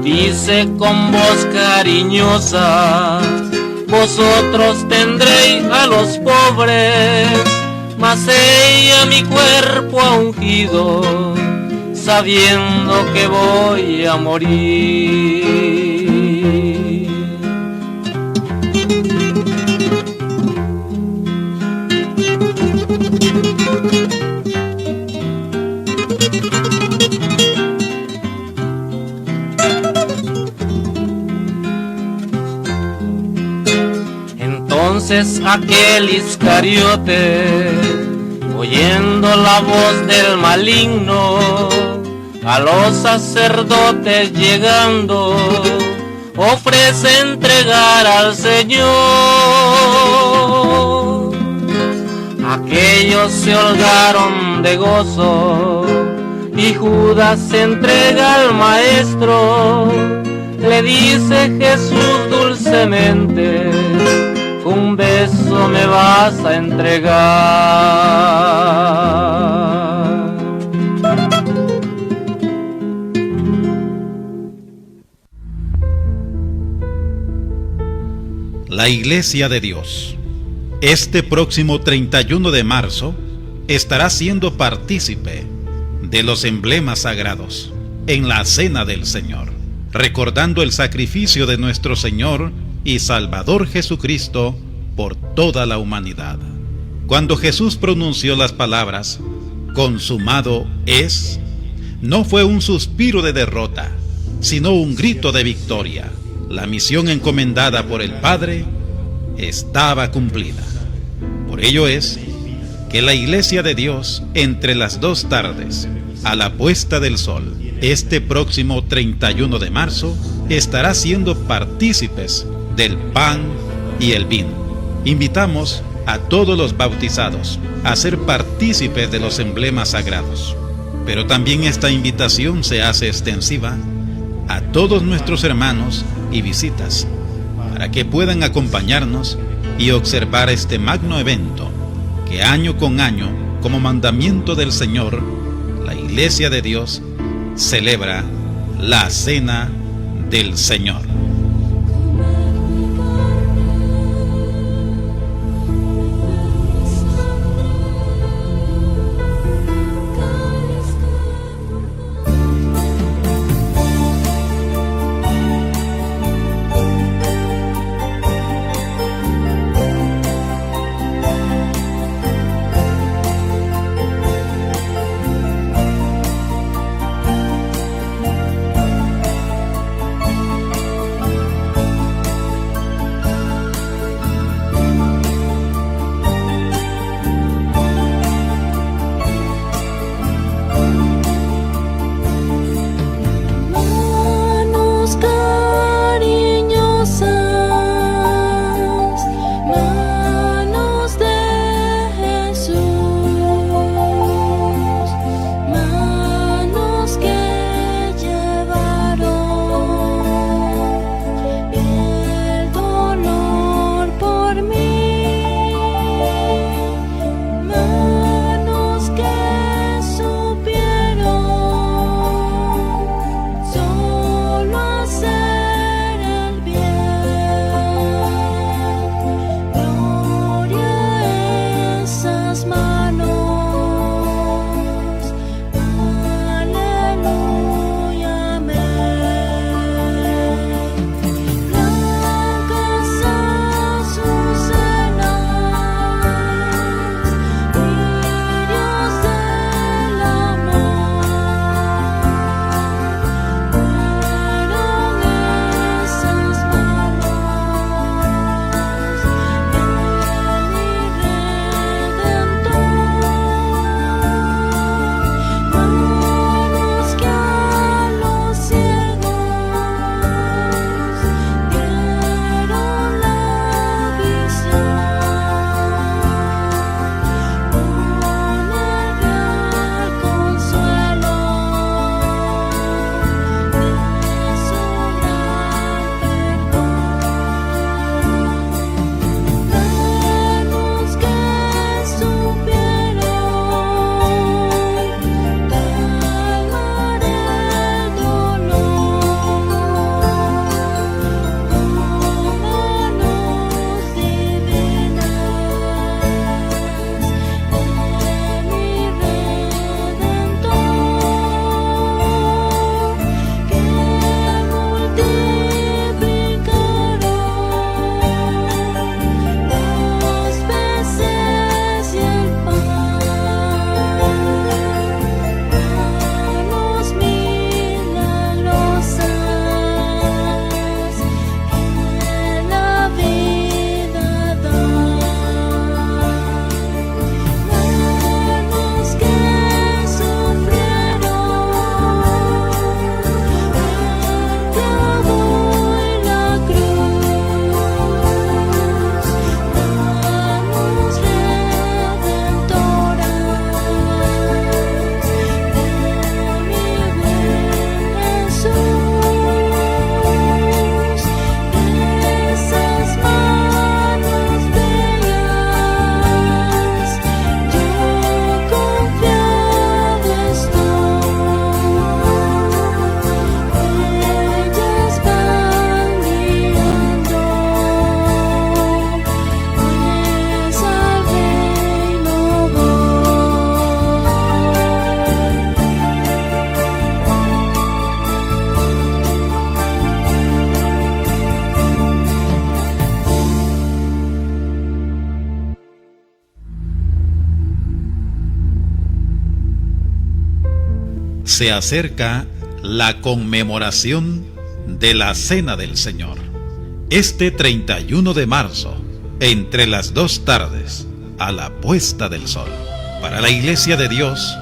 dice con voz cariñosa: vosotros tendréis a los pobres, mas ella mi cuerpo ha ungido, sabiendo que voy a morir. Entonces aquel Iscariote, oyendo la voz del maligno, a los sacerdotes llegando, ofrece entregar al Señor. Aquellos se holgaron de gozo, y Judas se entrega al Maestro. Le dice Jesús dulcemente: un beso me vas a entregar. La Iglesia de Dios, este próximo 31 de marzo, estará siendo partícipe de los emblemas sagrados en la Cena del Señor, recordando el sacrificio de nuestro Señor y Salvador Jesucristo por toda la humanidad. Cuando Jesús pronunció las palabras "consumado es", no fue un suspiro de derrota, sino un grito de victoria. La misión encomendada por el Padre estaba cumplida. Por ello es que la Iglesia de Dios, entre las 2 tardes, a la puesta del sol, este próximo 31 de marzo, estará siendo partícipes del pan y el vino. Invitamos a todos los bautizados a ser partícipes de los emblemas sagrados, pero también esta invitación se hace extensiva a todos nuestros hermanos y visitas, para que puedan acompañarnos y observar este magno evento que año con año, como mandamiento del Señor, la Iglesia de Dios celebra la Cena del Señor. se acerca la conmemoración de la Cena del Señor. Este 31 de marzo, entre las 2 tardes, a la puesta del sol. Para la Iglesia de Dios,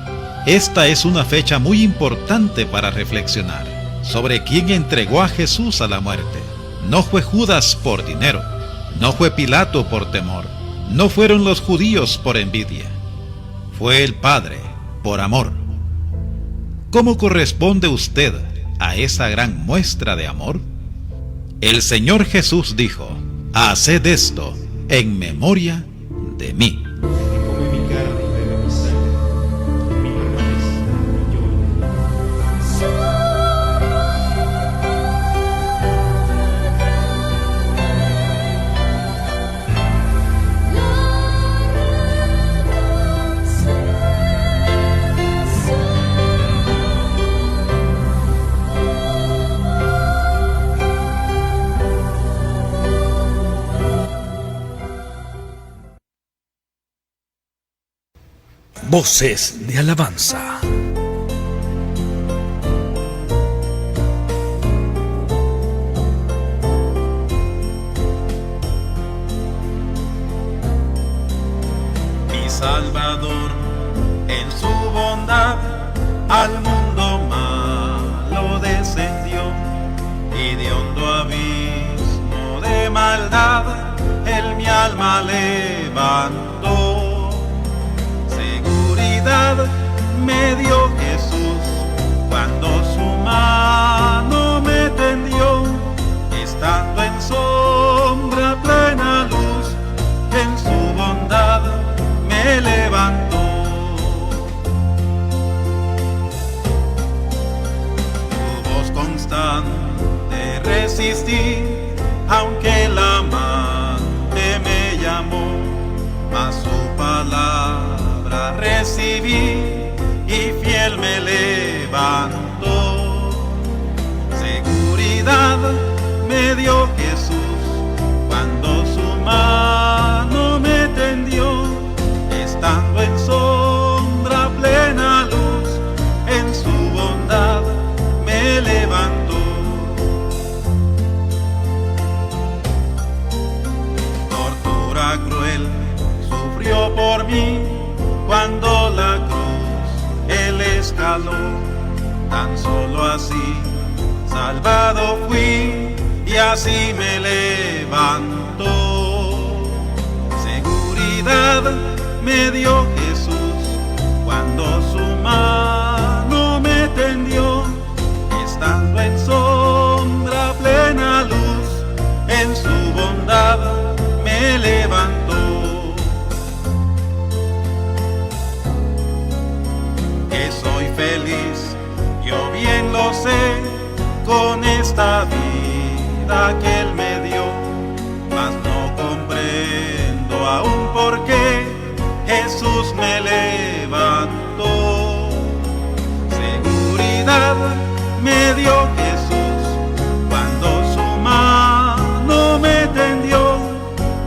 esta es una fecha muy importante para reflexionar sobre quién entregó a Jesús a la muerte. No fue Judas por dinero, no fue Pilato por temor, no fueron los judíos por envidia, fue el Padre por amor. ¿Cómo corresponde usted a esa gran muestra de amor? El Señor Jesús dijo: haced esto en memoria de mí. Come mi carne y bebe mi sangre, en mí permanece y yo en él. Voces de alabanza. Mi Salvador, en su bondad, al mundo malo descendió, y de hondo abismo de maldad, él mi alma levantó. Me dio Jesús cuando su mano me tendió, estando en sombra plena luz, en su bondad me levantó. Tu voz constante resistí, aunque el amante me llamó, mas su palabra recibí y fiel me levantó. Seguridad me dio Jesús cuando su mano me tendió, estando en sombra plena luz, en su bondad me levantó. Tortura cruel sufrió por mí cuando la cruz él escaló, tan solo así salvado fui y así me levantó. Seguridad me dio Jesús cuando su mano me tendió, estando en sombra plena luz, en su bondad me levantó. Soy feliz, yo bien lo sé, con esta vida que Él me dio, mas no comprendo aún por qué Jesús me levantó. Seguridad me dio Jesús cuando su mano me tendió,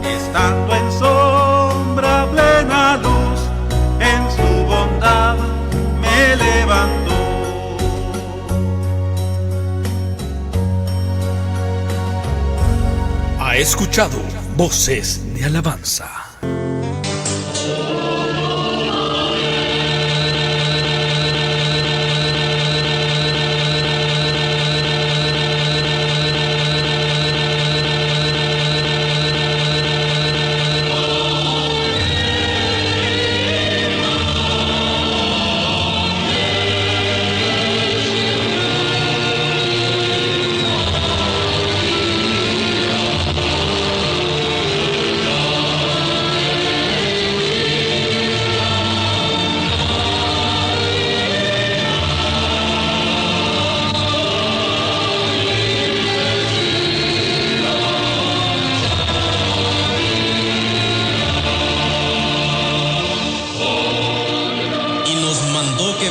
estando en sombra plena luz, en su bondad me levantó. Ha escuchado Voces de alabanza.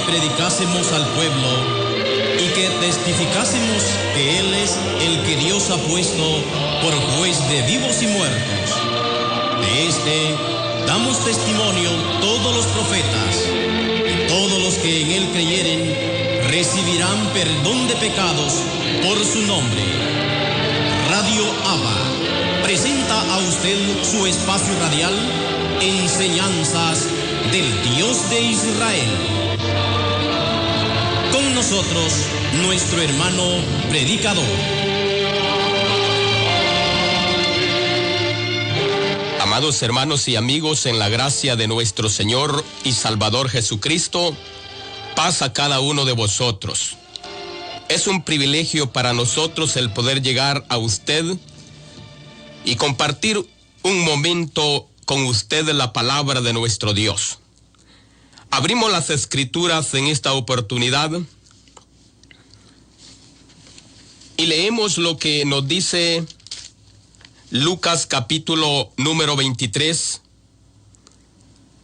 Predicásemos al pueblo y que testificásemos que Él es el que Dios ha puesto por juez de vivos y muertos. De este damos testimonio todos los profetas y todos los que en Él creyeren, recibirán perdón de pecados por su nombre. Radio Abba presenta a usted su espacio radial Enseñanzas del Dios de Israel. Con nosotros, nuestro hermano predicador. Amados hermanos y amigos, en la gracia de nuestro Señor y Salvador Jesucristo, paz a cada uno de vosotros. Es un privilegio para nosotros el poder llegar a usted y compartir un momento con usted la palabra de nuestro Dios. Abrimos las Escrituras en esta oportunidad y leemos lo que nos dice Lucas capítulo número 23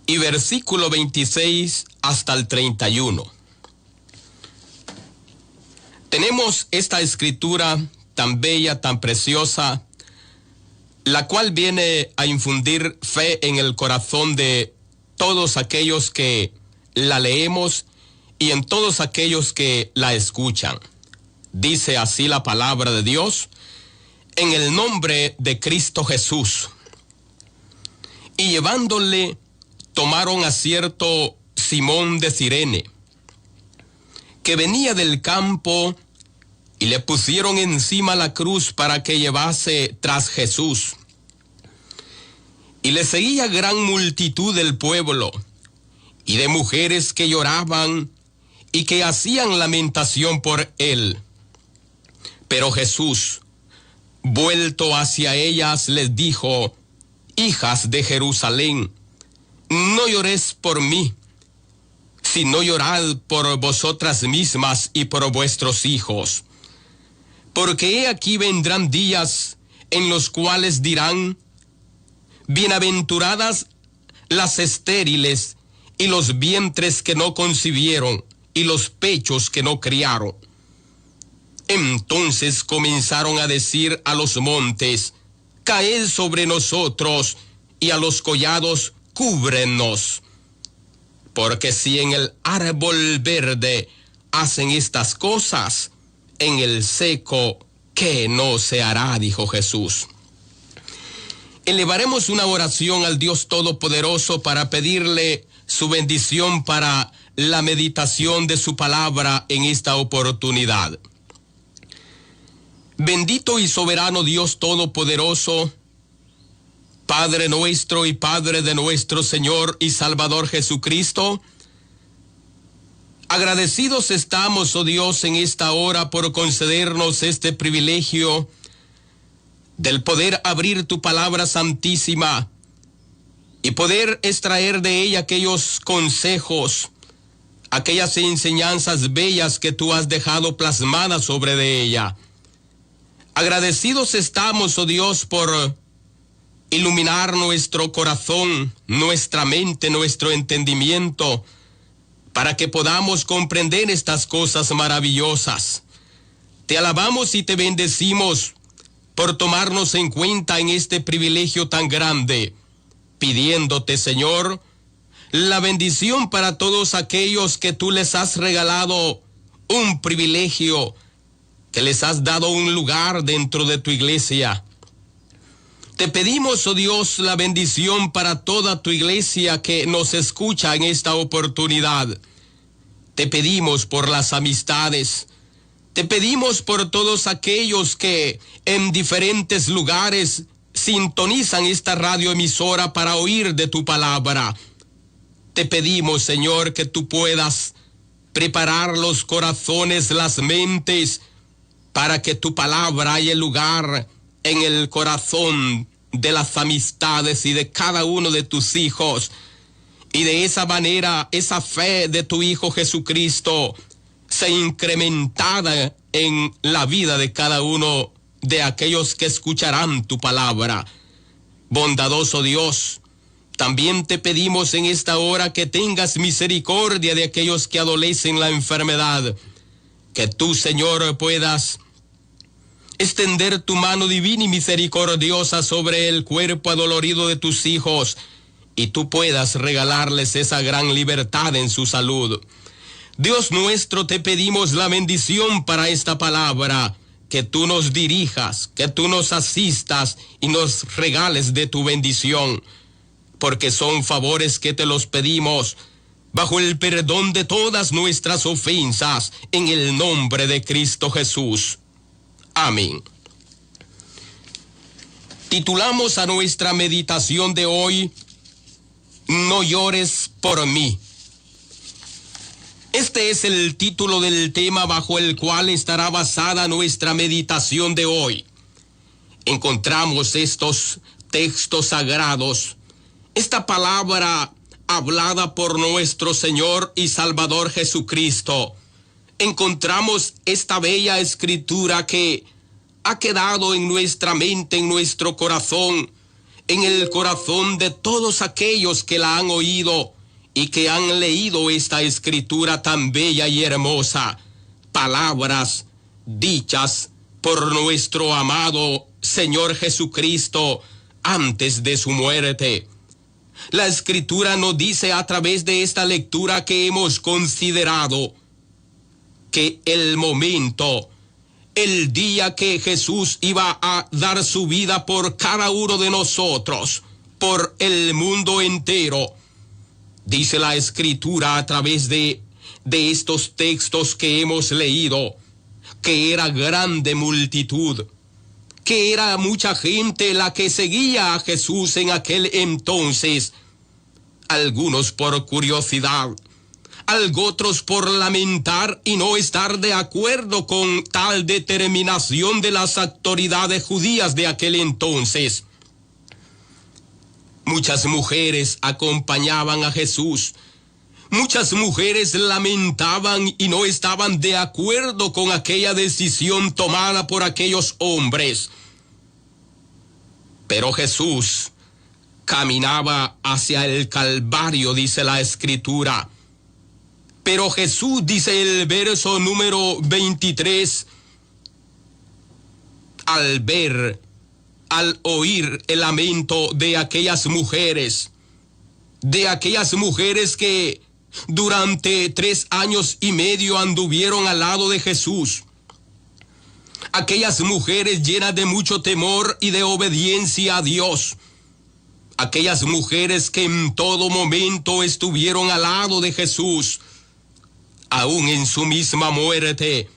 y versículo 26 hasta el 31. Tenemos esta escritura tan bella, tan preciosa, la cual viene a infundir fe en el corazón de todos aquellos que la leemos y en todos aquellos que la escuchan. Dice así la palabra de Dios: en el nombre de Cristo Jesús. Y llevándole, tomaron a cierto Simón de Cirene, que venía del campo, y le pusieron encima la cruz para que llevase tras Jesús. Y le seguía gran multitud del pueblo, y de mujeres que lloraban, y que hacían lamentación por él. Pero Jesús, vuelto hacia ellas, les dijo: hijas de Jerusalén, no lloréis por mí, sino llorad por vosotras mismas y por vuestros hijos. Porque he aquí vendrán días en los cuales dirán: bienaventuradas las estériles y los vientres que no concibieron y los pechos que no criaron. Entonces comenzaron a decir a los montes: caed sobre nosotros, y a los collados: cúbrennos. Porque si en el árbol verde hacen estas cosas, en el seco, ¿qué no se hará?, dijo Jesús. Elevaremos una oración al Dios Todopoderoso para pedirle su bendición para la meditación de su palabra en esta oportunidad. Bendito y soberano Dios Todopoderoso, Padre nuestro y Padre de nuestro Señor y Salvador Jesucristo, agradecidos estamos, oh Dios, en esta hora por concedernos este privilegio del poder abrir tu palabra santísima y poder extraer de ella aquellos consejos, aquellas enseñanzas bellas que tú has dejado plasmadas sobre de ella. Agradecidos estamos, oh Dios, por iluminar nuestro corazón, nuestra mente, nuestro entendimiento, para que podamos comprender estas cosas maravillosas. Te alabamos y te bendecimos por tomarnos en cuenta en este privilegio tan grande, pidiéndote, Señor, la bendición para todos aquellos que tú les has regalado un privilegio, que les has dado un lugar dentro de tu iglesia. Te pedimos, oh Dios, la bendición para toda tu iglesia que nos escucha en esta oportunidad. Te pedimos por las amistades. Te pedimos por todos aquellos que en diferentes lugares sintonizan esta radioemisora para oír de tu palabra. Te pedimos, Señor, que tú puedas preparar los corazones, las mentes, para que tu palabra haya lugar en el corazón de las amistades y de cada uno de tus hijos. Y de esa manera, esa fe de tu Hijo Jesucristo sea incrementada en la vida de cada uno de aquellos que escucharán tu palabra. Bondadoso Dios, también te pedimos en esta hora que tengas misericordia de aquellos que adolecen la enfermedad. Que tú, Señor, puedas extender tu mano divina y misericordiosa sobre el cuerpo adolorido de tus hijos, y tú puedas regalarles esa gran libertad en su salud. Dios nuestro, te pedimos la bendición para esta palabra, que tú nos dirijas, que tú nos asistas y nos regales de tu bendición, porque son favores que te los pedimos bajo el perdón de todas nuestras ofensas, en el nombre de Cristo Jesús. Amén. Titulamos a nuestra meditación de hoy, No llores por mí. Este es el título del tema bajo el cual estará basada nuestra meditación de hoy. Encontramos estos textos sagrados, esta palabra hablada por nuestro Señor y Salvador Jesucristo. Encontramos esta bella escritura que ha quedado en nuestra mente, en nuestro corazón, en el corazón de todos aquellos que la han oído y que han leído esta escritura tan bella y hermosa. Palabras dichas por nuestro amado Señor Jesucristo antes de su muerte. La escritura nos dice a través de esta lectura que hemos considerado que el momento, el día que Jesús iba a dar su vida por cada uno de nosotros, por el mundo entero, dice la escritura a través de estos textos que hemos leído, que era grande multitud, que era mucha gente la que seguía a Jesús en aquel entonces, algunos por curiosidad, otros por lamentar y no estar de acuerdo con tal determinación de las autoridades judías de aquel entonces. Muchas mujeres acompañaban a Jesús. Muchas mujeres lamentaban y no estaban de acuerdo con aquella decisión tomada por aquellos hombres. Pero Jesús caminaba hacia el Calvario, dice la Escritura. Pero Jesús, dice el verso número 23, al oír el lamento de aquellas mujeres que durante 3 años y medio anduvieron al lado de Jesús, aquellas mujeres llenas de mucho temor y de obediencia a Dios, aquellas mujeres que en todo momento estuvieron al lado de Jesús, aún en su misma muerte.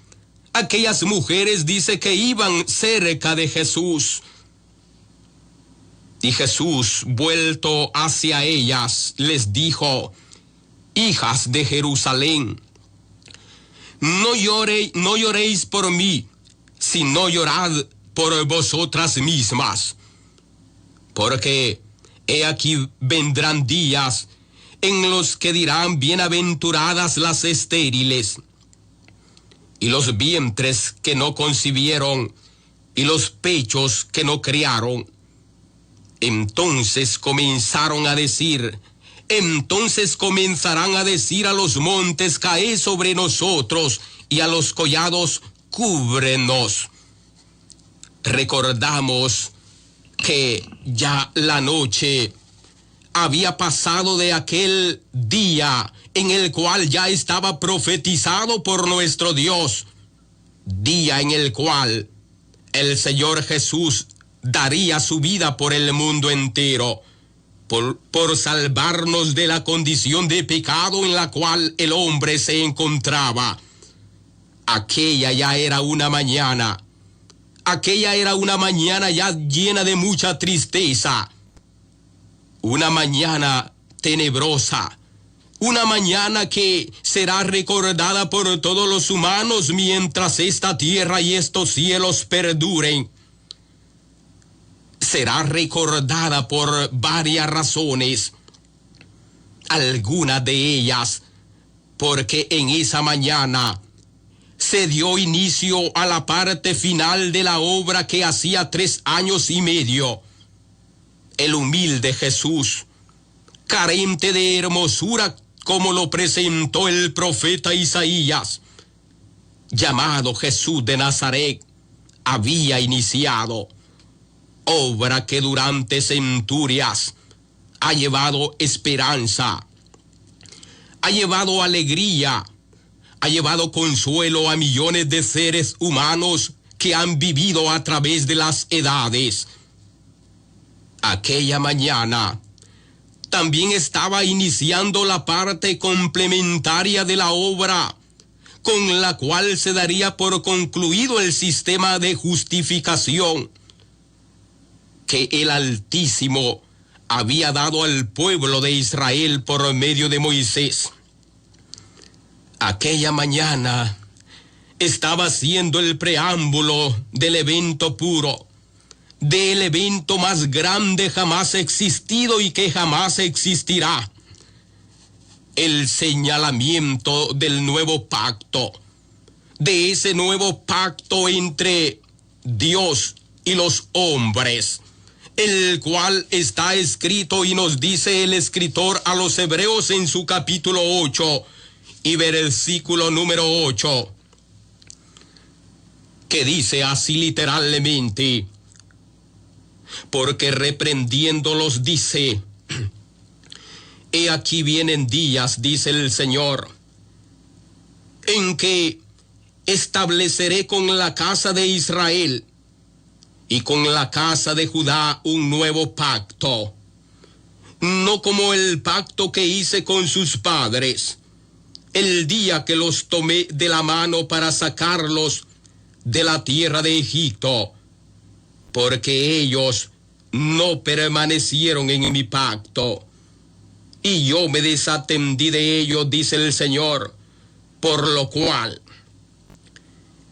Aquellas mujeres dice que iban cerca de Jesús. Y Jesús, vuelto hacia ellas, les dijo: hijas de Jerusalén, no lloréis por mí, sino llorad por vosotras mismas. Porque he aquí vendrán días en los que dirán: bienaventuradas las estériles, y los vientres que no concibieron, y los pechos que no criaron. Entonces comenzarán a decir a los montes: caed sobre nosotros, y a los collados: cúbrenos. Recordamos que ya la noche había pasado de aquel día en el cual ya estaba profetizado por nuestro Dios, día en el cual el Señor Jesús daría su vida por el mundo entero, por salvarnos de la condición de pecado en la cual el hombre se encontraba. Aquella ya era una mañana ya llena de mucha tristeza, una mañana tenebrosa, una mañana que será recordada por todos los humanos mientras esta tierra y estos cielos perduren. Será recordada por varias razones, algunas de ellas porque en esa mañana se dio inicio a la parte final de la obra que hacía 3 años y medio. El humilde Jesús, carente de hermosura como lo presentó el profeta Isaías, llamado Jesús de Nazaret, había iniciado obra que durante centurias ha llevado esperanza, ha llevado alegría, ha llevado consuelo a millones de seres humanos que han vivido a través de las edades. Aquella mañana también estaba iniciando la parte complementaria de la obra, con la cual se daría por concluido el sistema de justificación que el Altísimo había dado al pueblo de Israel por medio de Moisés. Aquella mañana estaba siendo el preámbulo del evento puro, del evento más grande jamás existido y que jamás existirá. El señalamiento del nuevo pacto, de ese nuevo pacto entre Dios y los hombres, el cual está escrito y nos dice el escritor a los Hebreos en su capítulo 8 y versículo número 8, que dice así literalmente: porque reprendiéndolos dice: he aquí vienen días, dice el Señor, en que estableceré con la casa de Israel y con la casa de Judá un nuevo pacto, no como el pacto que hice con sus padres, el día que los tomé de la mano para sacarlos de la tierra de Egipto, porque ellos no permanecieron en mi pacto, y yo me desatendí de ellos, dice el Señor, por lo cual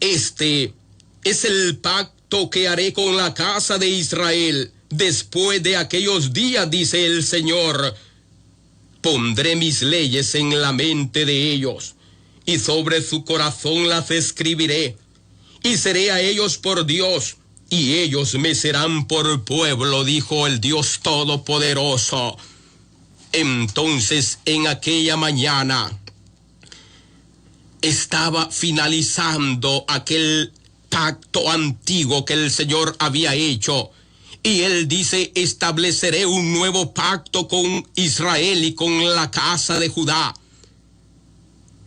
este es el pacto que haré con la casa de Israel después de aquellos días, dice el Señor. Pondré mis leyes en la mente de ellos, y sobre su corazón las escribiré, y seré a ellos por Dios, y ellos me serán por pueblo, dijo el Dios Todopoderoso. Entonces, en aquella mañana, estaba finalizando aquel pacto antiguo que el Señor había hecho. Y Él dice: estableceré un nuevo pacto con Israel y con la casa de Judá.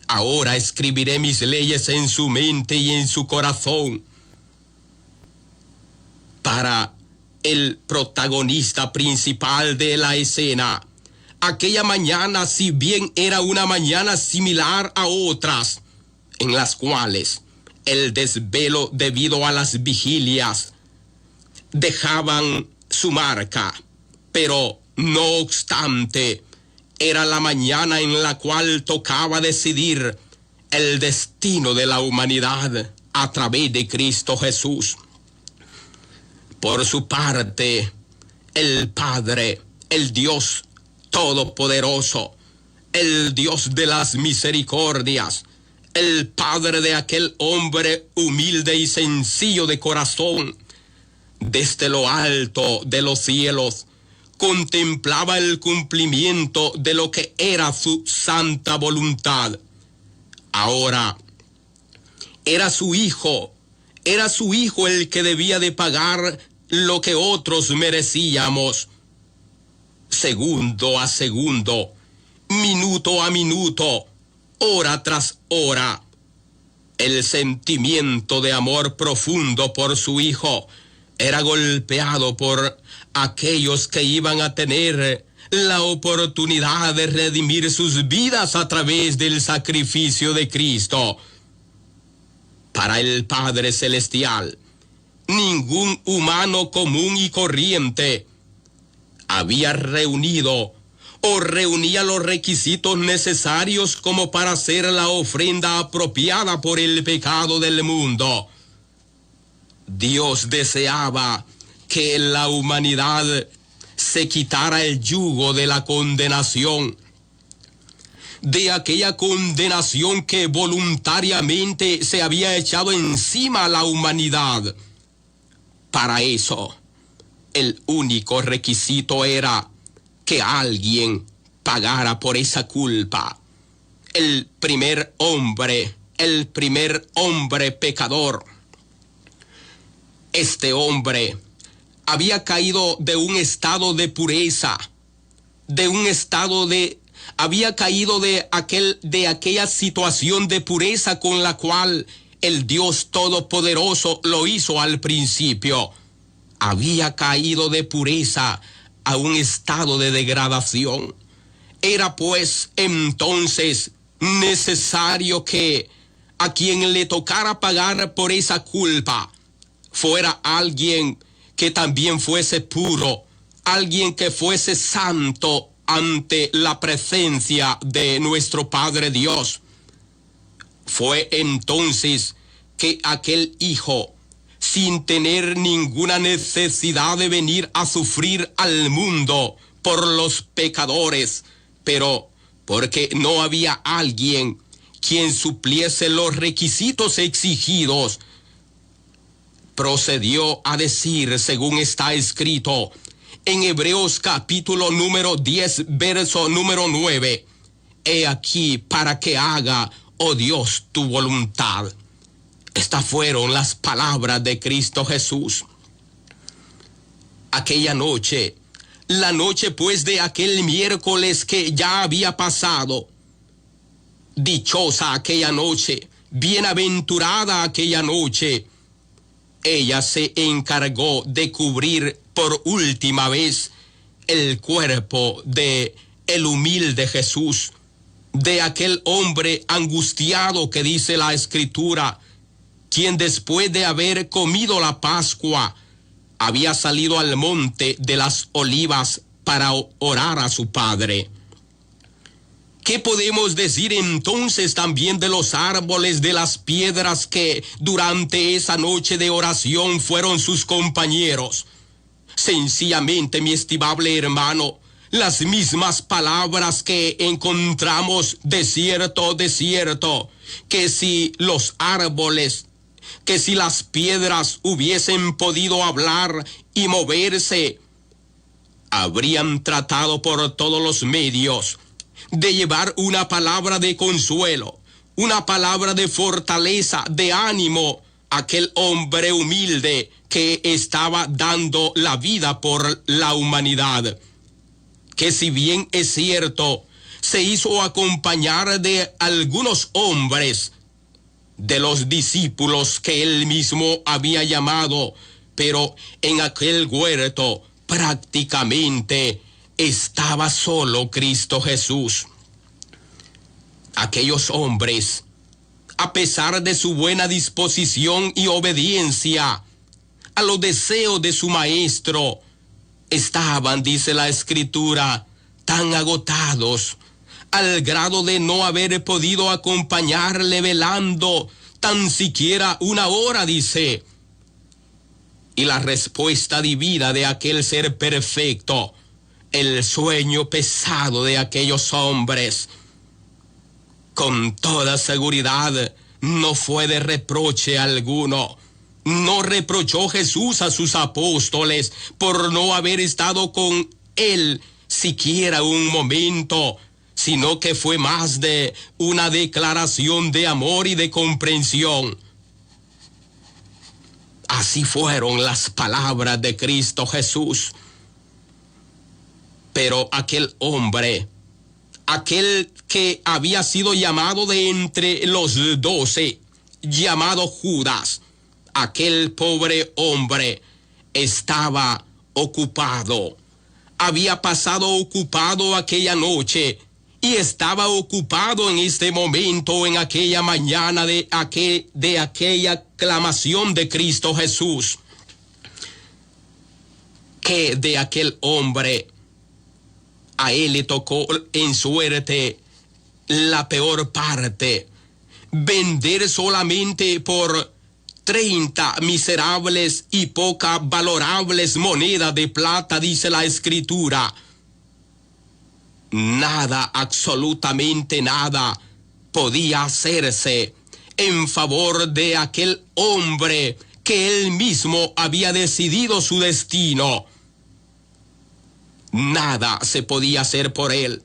Ahora escribiré mis leyes en su mente y en su corazón. Para el protagonista principal de la escena, aquella mañana, si bien era una mañana similar a otras, en las cuales el desvelo debido a las vigilias dejaban su marca, pero no obstante, era la mañana en la cual tocaba decidir el destino de la humanidad a través de Cristo Jesús. Por su parte, el Padre, el Dios Todopoderoso, el Dios de las misericordias, el Padre de aquel hombre humilde y sencillo de corazón, desde lo alto de los cielos, contemplaba el cumplimiento de lo que era su santa voluntad. Ahora, era su Hijo el que debía de pagar lo que otros merecíamos. Segundo a segundo, minuto a minuto, hora tras hora, el sentimiento de amor profundo por su Hijo era golpeado por aquellos que iban a tener la oportunidad de redimir sus vidas a través del sacrificio de Cristo. Para el Padre Celestial, ningún humano común y corriente había reunido o reunía los requisitos necesarios como para hacer la ofrenda apropiada por el pecado del mundo. Dios deseaba que la humanidad se quitara el yugo de la condenación, de aquella condenación que voluntariamente se había echado encima a la humanidad. Para eso, el único requisito era que alguien pagara por esa culpa. El primer hombre pecador. Este hombre había caído de un estado de pureza, de un estado de había caído de aquella situación de pureza con la cual el Dios Todopoderoso lo hizo al principio. Había caído de pureza a un estado de degradación. Era pues entonces necesario que a quien le tocara pagar por esa culpa fuera alguien que también fuese puro, alguien que fuese santo ante la presencia de nuestro Padre Dios. Fue entonces que aquel hijo, sin tener ninguna necesidad de venir a sufrir al mundo por los pecadores, pero porque no había alguien quien supliese los requisitos exigidos, procedió a decir, según está escrito en Hebreos capítulo número 10, verso número 9, he aquí para que haga, oh Dios, tu voluntad. Estas fueron las palabras de Cristo Jesús. Aquella noche, la noche pues de aquel miércoles que ya había pasado, dichosa aquella noche, bienaventurada aquella noche, ella se encargó de cubrir por última vez el cuerpo de el humilde Jesús, de aquel hombre angustiado que dice la Escritura, quien después de haber comido la Pascua, había salido al monte de las Olivas para orar a su Padre. ¿Qué podemos decir entonces también de los árboles, de las piedras que durante esa noche de oración fueron sus compañeros? Sencillamente, mi estimable hermano, las mismas palabras que encontramos de cierto, que si los árboles, que si las piedras hubiesen podido hablar y moverse, habrían tratado por todos los medios de llevar una palabra de consuelo, una palabra de fortaleza, de ánimo a aquel hombre humilde que estaba dando la vida por la humanidad, que si bien es cierto, se hizo acompañar de algunos hombres, de los discípulos que él mismo había llamado, pero en aquel huerto prácticamente estaba solo Cristo Jesús. Aquellos hombres, a pesar de su buena disposición y obediencia a los deseos de su maestro, estaban, dice la Escritura, tan agotados, al grado de no haber podido acompañarle velando tan siquiera una hora, dice. Y la respuesta divina de aquel ser perfecto, el sueño pesado de aquellos hombres, con toda seguridad no fue de reproche alguno. No reprochó Jesús a sus apóstoles por no haber estado con él siquiera un momento, sino que fue más de una declaración de amor y de comprensión. Así fueron las palabras de Cristo Jesús. Pero aquel hombre, aquel que había sido llamado de entre los 12, llamado Judas, aquel pobre hombre estaba ocupado, había pasado ocupado aquella noche y estaba ocupado en este momento, en aquella mañana de aquella clamación de Cristo Jesús. Que de aquel hombre, a él le tocó en suerte la peor parte, vender solamente por 30 miserables y poca valorables monedas de plata, dice la Escritura. Nada, absolutamente nada, podía hacerse en favor de aquel hombre que él mismo había decidido su destino. Nada se podía hacer por él.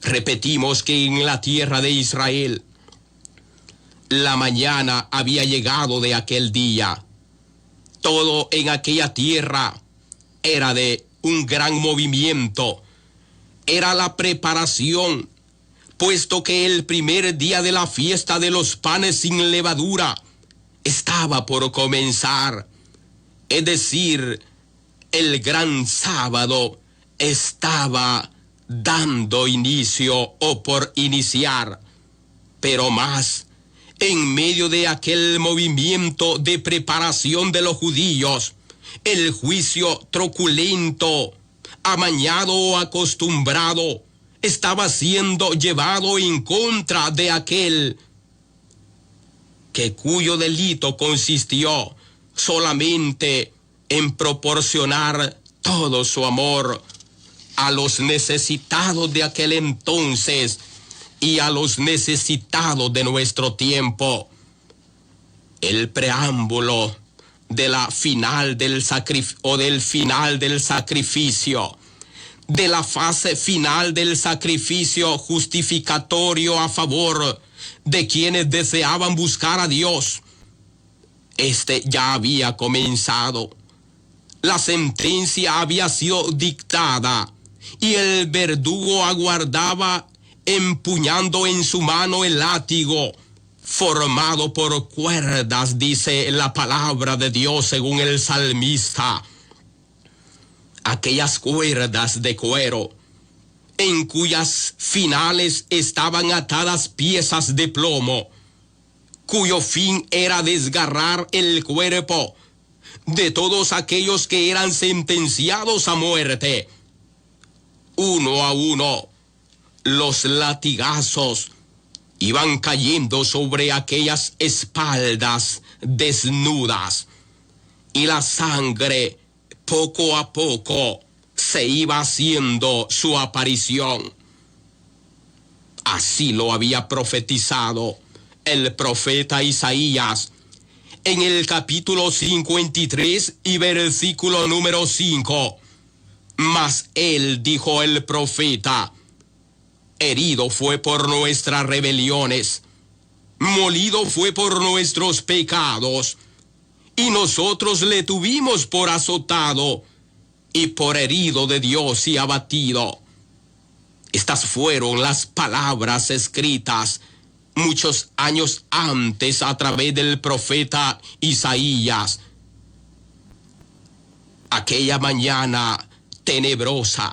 Repetimos que en la tierra de Israel, la mañana había llegado de aquel día. Todo en aquella tierra era de un gran movimiento. era la preparación, puesto que el primer día de la fiesta de los panes sin levadura estaba por comenzar. Es decir, el gran sábado estaba dando inicio o por iniciar. Pero más, en medio de aquel movimiento de preparación de los judíos, el juicio truculento, amañado o acostumbrado, estaba siendo llevado en contra de aquel cuyo delito consistió solamente en proporcionar todo su amor a los necesitados de aquel entonces y a los necesitados de nuestro tiempo. El preámbulo de la final del final del sacrificio, de la fase final del sacrificio justificatorio a favor de quienes deseaban buscar a Dios, ya había comenzado. La sentencia había sido dictada y el verdugo aguardaba empuñando en su mano el látigo, formado por cuerdas, dice la palabra de Dios según el salmista. Aquellas cuerdas de cuero, en cuyas finales estaban atadas piezas de plomo, cuyo fin era desgarrar el cuerpo de todos aquellos que eran sentenciados a muerte. Uno a uno, los latigazos iban cayendo sobre aquellas espaldas desnudas, y la sangre poco a poco se iba haciendo su aparición. Así lo había profetizado el profeta Isaías en el capítulo 53 y versículo número 5. Mas él, dijo el profeta, herido fue por nuestras rebeliones, molido fue por nuestros pecados, y nosotros le tuvimos por azotado y por herido de Dios y abatido. Estas fueron las palabras escritas muchos años antes a través del profeta Isaías. Aquella mañana tenebrosa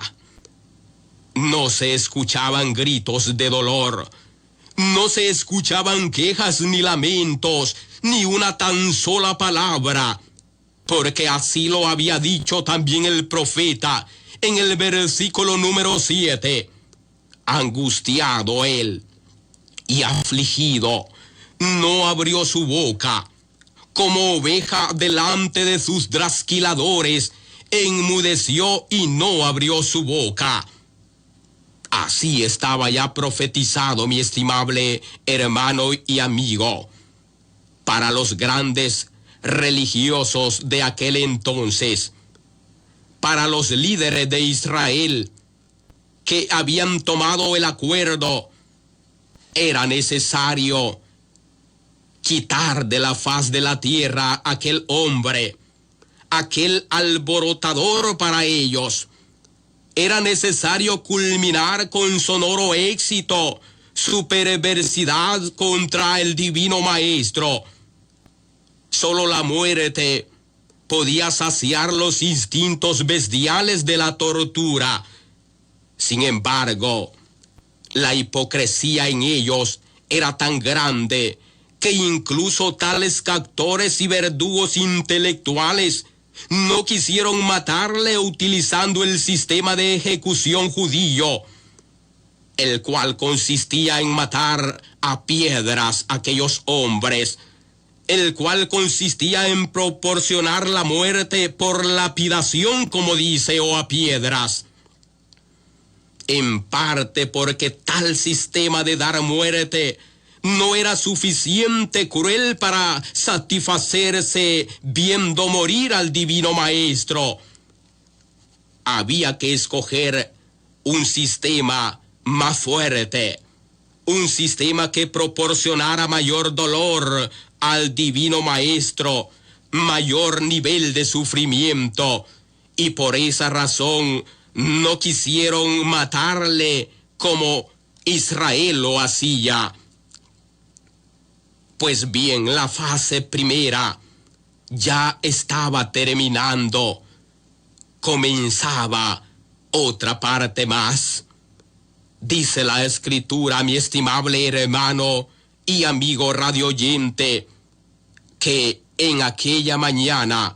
no se escuchaban gritos de dolor, no se escuchaban quejas ni lamentos, ni una tan sola palabra, porque así lo había dicho también el profeta en el versículo número 7. Angustiado él y afligido, no abrió su boca, como oveja delante de sus trasquiladores, enmudeció y no abrió su boca. Así estaba ya profetizado, mi estimable hermano y amigo, para los grandes religiosos de aquel entonces, para los líderes de Israel que habían tomado el acuerdo. Era necesario quitar de la faz de la tierra aquel hombre, aquel alborotador para ellos. Era necesario culminar con sonoro éxito su perversidad contra el divino maestro. Solo la muerte podía saciar los instintos bestiales de la tortura. Sin embargo, la hipocresía en ellos era tan grande que incluso tales captores y verdugos intelectuales no quisieron matarle utilizando el sistema de ejecución judío, el cual consistía en matar a piedras a aquellos hombres, el cual consistía en proporcionar la muerte por lapidación, como dice, o a piedras. En parte porque tal sistema de dar muerte no era suficiente cruel para satisfacerse viendo morir al divino maestro. Había que escoger un sistema más fuerte, un sistema que proporcionara mayor dolor al divino maestro, mayor nivel de sufrimiento, y por esa razón no quisieron matarle como Israel lo hacía. Pues bien, la fase primera ya estaba terminando. Comenzaba otra parte más. Dice la Escritura, mi estimable hermano y amigo radioyente, que en aquella mañana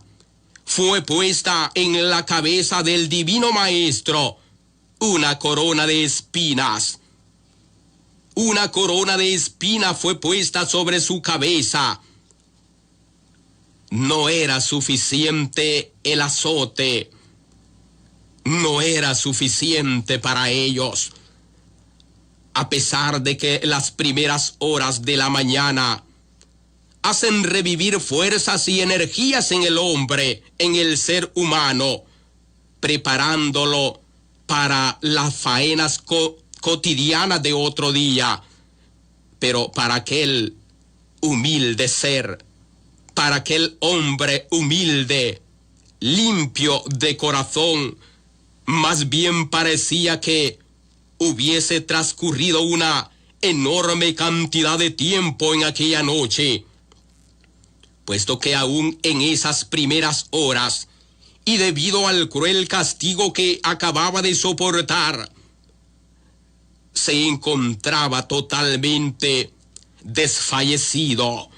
fue puesta en la cabeza del Divino Maestro una corona de espinas. Una corona de espinas fue puesta sobre su cabeza. No era suficiente el azote. No era suficiente para ellos. A pesar de que las primeras horas de la mañana hacen revivir fuerzas y energías en el hombre, en el ser humano, preparándolo para las faenas cotidianas de otro día. Pero para aquel humilde ser, para aquel hombre humilde, limpio de corazón, más bien parecía que hubiese transcurrido una enorme cantidad de tiempo en aquella noche, puesto que aún en esas primeras horas, y debido al cruel castigo que acababa de soportar, se encontraba totalmente desfallecido,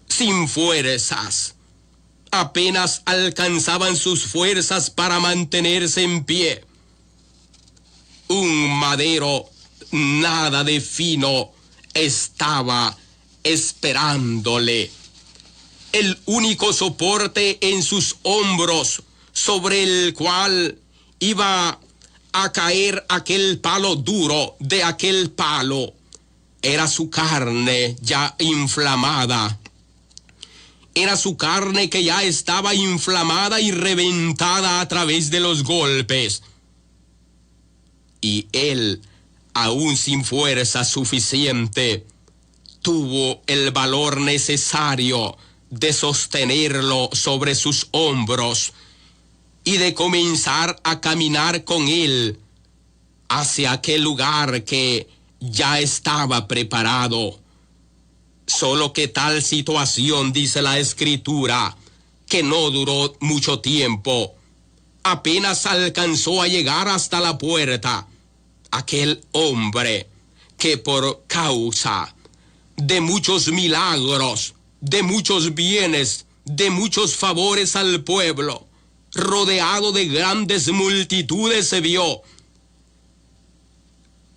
sin fuerzas. Apenas alcanzaban sus fuerzas para mantenerse en pie. Un madero nada de fino estaba esperándole. El único soporte en sus hombros sobre el cual iba a caer aquel palo duro de aquel palo era su carne ya inflamada. Era su carne que ya estaba inflamada y reventada a través de los golpes. Y él, aún sin fuerza suficiente, tuvo el valor necesario de sostenerlo sobre sus hombros y de comenzar a caminar con él hacia aquel lugar que ya estaba preparado. Solo que tal situación, dice la Escritura, que no duró mucho tiempo. Apenas alcanzó a llegar hasta la puerta, aquel hombre que por causa de muchos milagros, de muchos bienes, de muchos favores al pueblo, rodeado de grandes multitudes, se vio.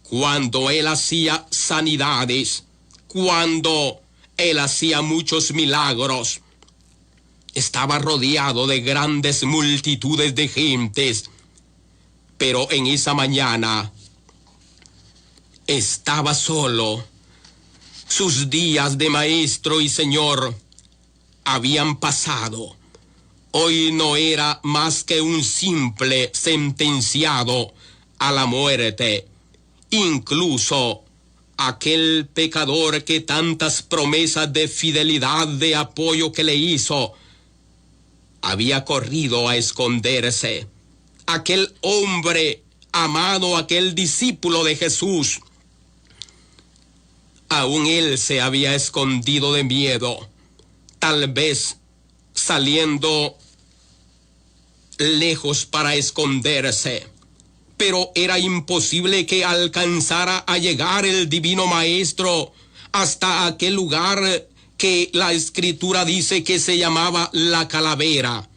Cuando él hacía sanidades, cuando él hacía muchos milagros, estaba rodeado de grandes multitudes de gentes, pero en esa mañana estaba solo. Sus días de maestro y señor habían pasado. Hoy no era más que un simple sentenciado a la muerte. Incluso aquel pecador que tantas promesas de fidelidad, de apoyo que le hizo, había corrido a esconderse. Aquel hombre amado, aquel discípulo de Jesús, aún él se había escondido de miedo, tal vez saliendo lejos para esconderse. Pero era imposible que alcanzara a llegar el Divino Maestro hasta aquel lugar que la Escritura dice que se llamaba La Calavera,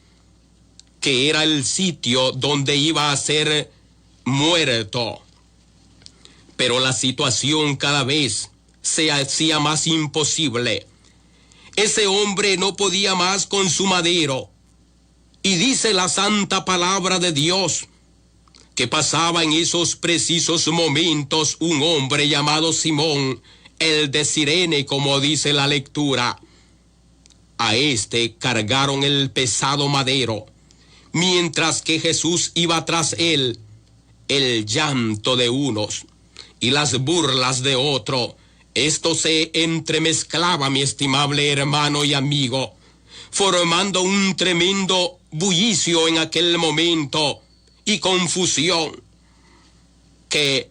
que era el sitio donde iba a ser muerto. Pero la situación cada vez se hacía más imposible. Ese hombre no podía más con su madero. Y dice la santa palabra de Dios que pasaba en esos precisos momentos un hombre llamado Simón, el de Cirene, como dice la lectura. A este cargaron el pesado madero, mientras que Jesús iba tras él. El llanto de unos y las burlas de otro, esto se entremezclaba, mi estimable hermano y amigo, formando un tremendo bullicio en aquel momento. y confusión que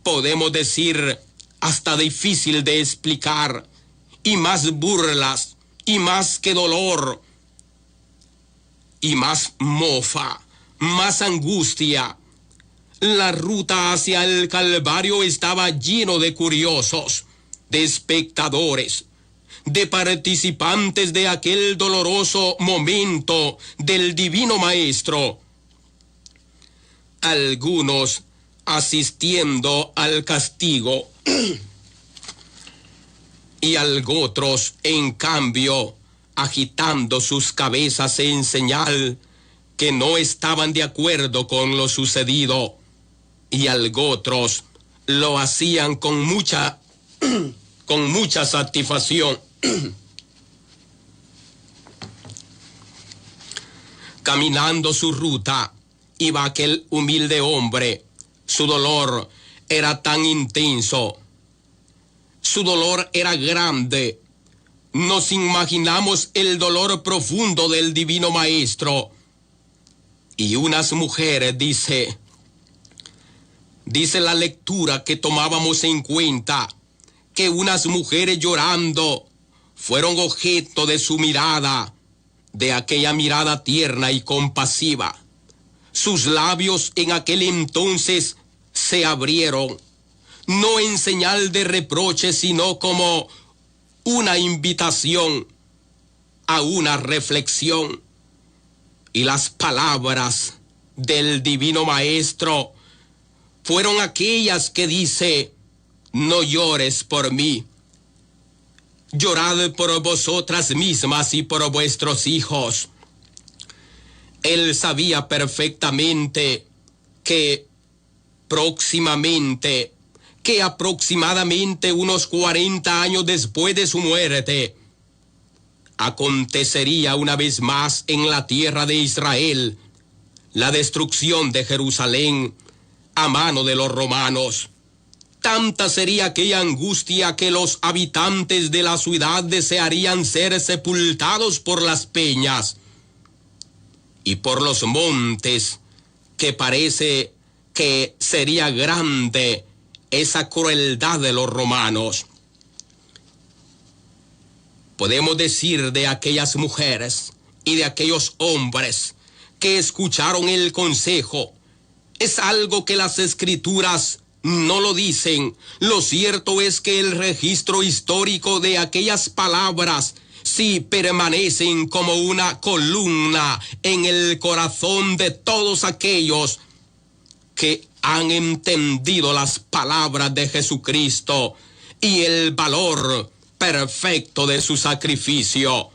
podemos decir hasta difícil de explicar, y más burlas, y más que dolor, y más mofa, más angustia. La ruta hacia el Calvario estaba lleno de curiosos, de espectadores, de participantes de aquel doloroso momento del Divino Maestro. Algunos asistiendo al castigo y otros, en cambio, agitando sus cabezas en señal que no estaban de acuerdo con lo sucedido, y otros lo hacían con mucha satisfacción. Caminando su ruta, iba aquel humilde hombre. Su dolor era tan intenso, su dolor era grande. Nos imaginamos el dolor profundo del Divino Maestro. Y unas mujeres, dice la lectura que tomábamos en cuenta, que unas mujeres llorando fueron objeto de su mirada, de aquella mirada tierna y compasiva. Sus labios en aquel entonces se abrieron, no en señal de reproche, sino como una invitación a una reflexión. Y las palabras del Divino Maestro fueron aquellas que dice: no llores por mí, llorad por vosotras mismas y por vuestros hijos. Él sabía perfectamente que aproximadamente unos 40 años después de su muerte, acontecería una vez más en la tierra de Israel la destrucción de Jerusalén a mano de los romanos. Tanta sería aquella angustia que los habitantes de la ciudad desearían ser sepultados por las peñas y por los montes, que parece que sería grande esa crueldad de los romanos. Podemos decir de aquellas mujeres y de aquellos hombres que escucharon el consejo, es algo que las escrituras no lo dicen. Lo cierto es que el registro histórico de aquellas palabras sí permanecen como una columna en el corazón de todos aquellos que han entendido las palabras de Jesucristo y el valor perfecto de su sacrificio.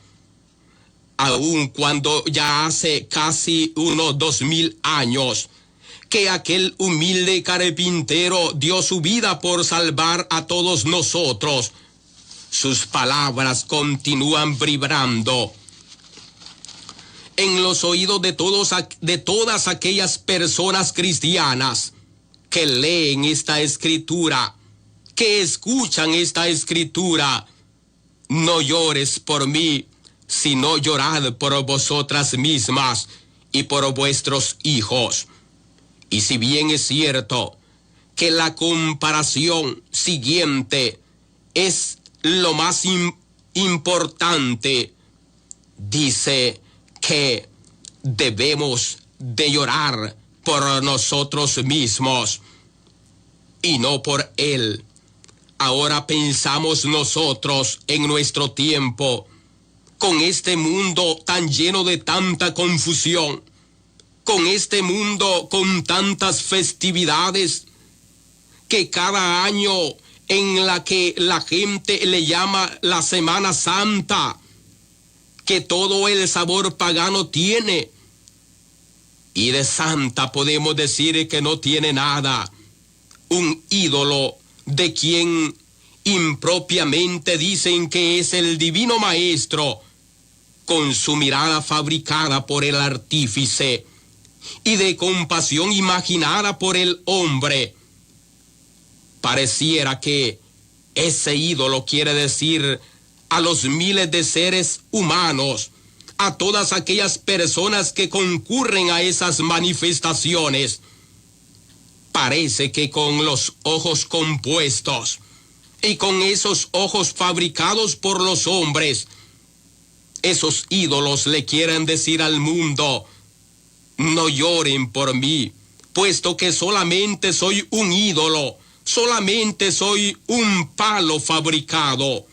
Aun cuando ya hace casi unos 2000 años que aquel humilde carpintero dio su vida por salvar a todos nosotros, sus palabras continúan vibrando en los oídos de todas aquellas personas cristianas que leen esta escritura, que escuchan esta escritura. No llores por mí, sino llorad por vosotras mismas y por vuestros hijos. Y si bien es cierto que la comparación siguiente es lo más importante, dice que debemos de llorar por nosotros mismos y no por él. Ahora pensamos nosotros en nuestro tiempo, con este mundo tan lleno de tanta confusión, con este mundo con tantas festividades, que cada año en la que la gente le llama la Semana Santa, que todo el sabor pagano tiene, y de santa podemos decir que no tiene nada. Un ídolo de quien impropiamente dicen que es el Divino Maestro, con su mirada fabricada por el artífice y de compasión imaginada por el hombre. Pareciera que ese ídolo quiere decir a los miles de seres humanos, a todas aquellas personas que concurren a esas manifestaciones. Parece que con los ojos compuestos y con esos ojos fabricados por los hombres, esos ídolos le quieren decir al mundo: no lloren por mí, puesto que solamente soy un ídolo, solamente soy un palo fabricado.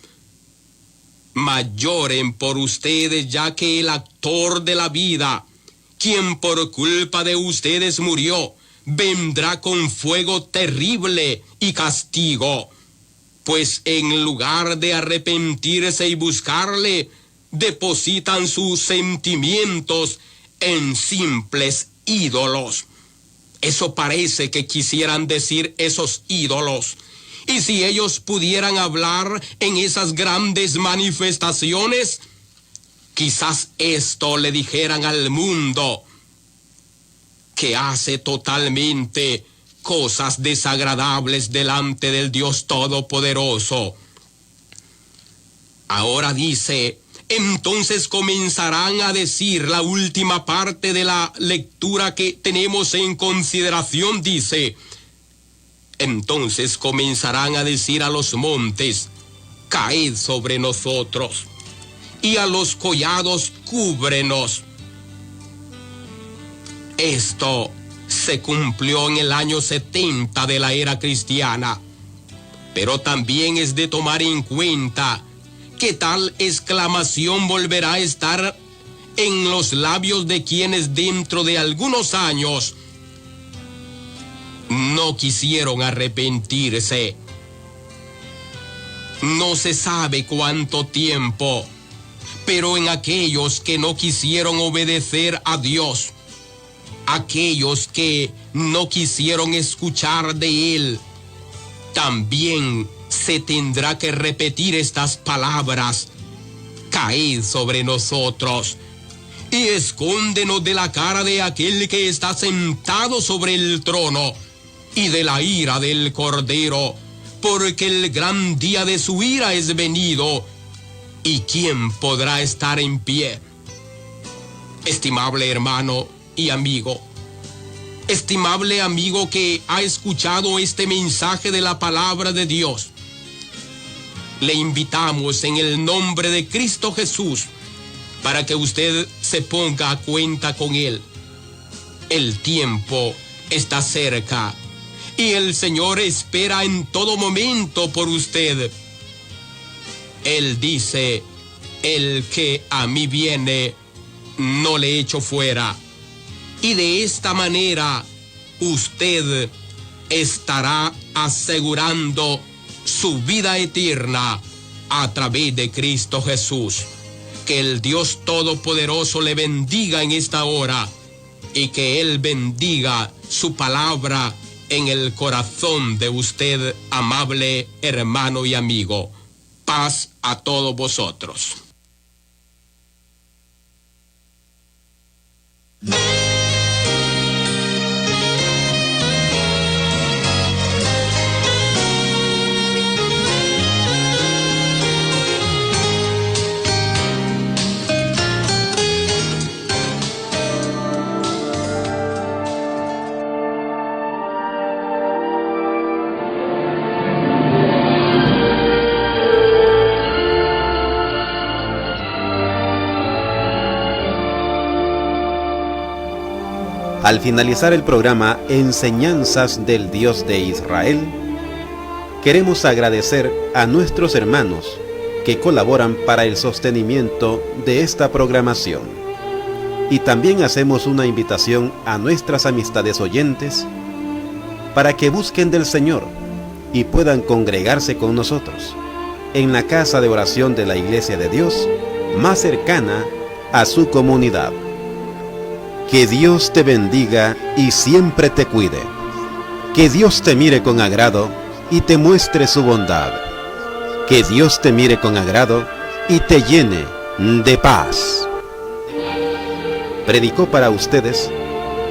Mas lloren por ustedes, ya que el actor de la vida, quien por culpa de ustedes murió, vendrá con fuego terrible y castigo. Pues en lugar de arrepentirse y buscarle, depositan sus sentimientos en simples ídolos. Eso parece que quisieran decir esos ídolos. Y si ellos pudieran hablar en esas grandes manifestaciones, quizás esto le dijeran al mundo, que hace totalmente cosas desagradables delante del Dios Todopoderoso. Ahora dice: entonces comenzarán a decir, la última parte de la lectura que tenemos en consideración dice: entonces comenzarán a decir a los montes: caed sobre nosotros, y a los collados cúbrenos. Esto se cumplió en el año 70 de la era cristiana, pero también es de tomar en cuenta que tal exclamación volverá a estar en los labios de quienes dentro de algunos años no quisieron arrepentirse. No se sabe cuánto tiempo, pero en aquellos que no quisieron obedecer a Dios, aquellos que no quisieron escuchar de Él, también se tendrá que repetir estas palabras: caed sobre nosotros y escóndenos de la cara de aquel que está sentado sobre el trono y de la ira del Cordero, porque el gran día de su ira es venido, ¿y quién podrá estar en pie? Estimable hermano y amigo, estimable amigo que ha escuchado este mensaje de la palabra de Dios, le invitamos en el nombre de Cristo Jesús para que usted se ponga a cuenta con Él. El tiempo está cerca y el Señor espera en todo momento por usted. Él dice: el que a mí viene, no le echo fuera. Y de esta manera usted estará asegurando su vida eterna a través de Cristo Jesús. Que el Dios Todopoderoso le bendiga en esta hora y que Él bendiga su palabra en el corazón de usted, amable hermano y amigo. Paz a todos vosotros. Al finalizar el programa Enseñanzas del Dios de Israel, queremos agradecer a nuestros hermanos que colaboran para el sostenimiento de esta programación. Y también hacemos una invitación a nuestras amistades oyentes para que busquen del Señor y puedan congregarse con nosotros en la casa de oración de la Iglesia de Dios más cercana a su comunidad. Que Dios te bendiga y siempre te cuide. Que Dios te mire con agrado y te muestre su bondad. Que Dios te mire con agrado y te llene de paz. Predicó para ustedes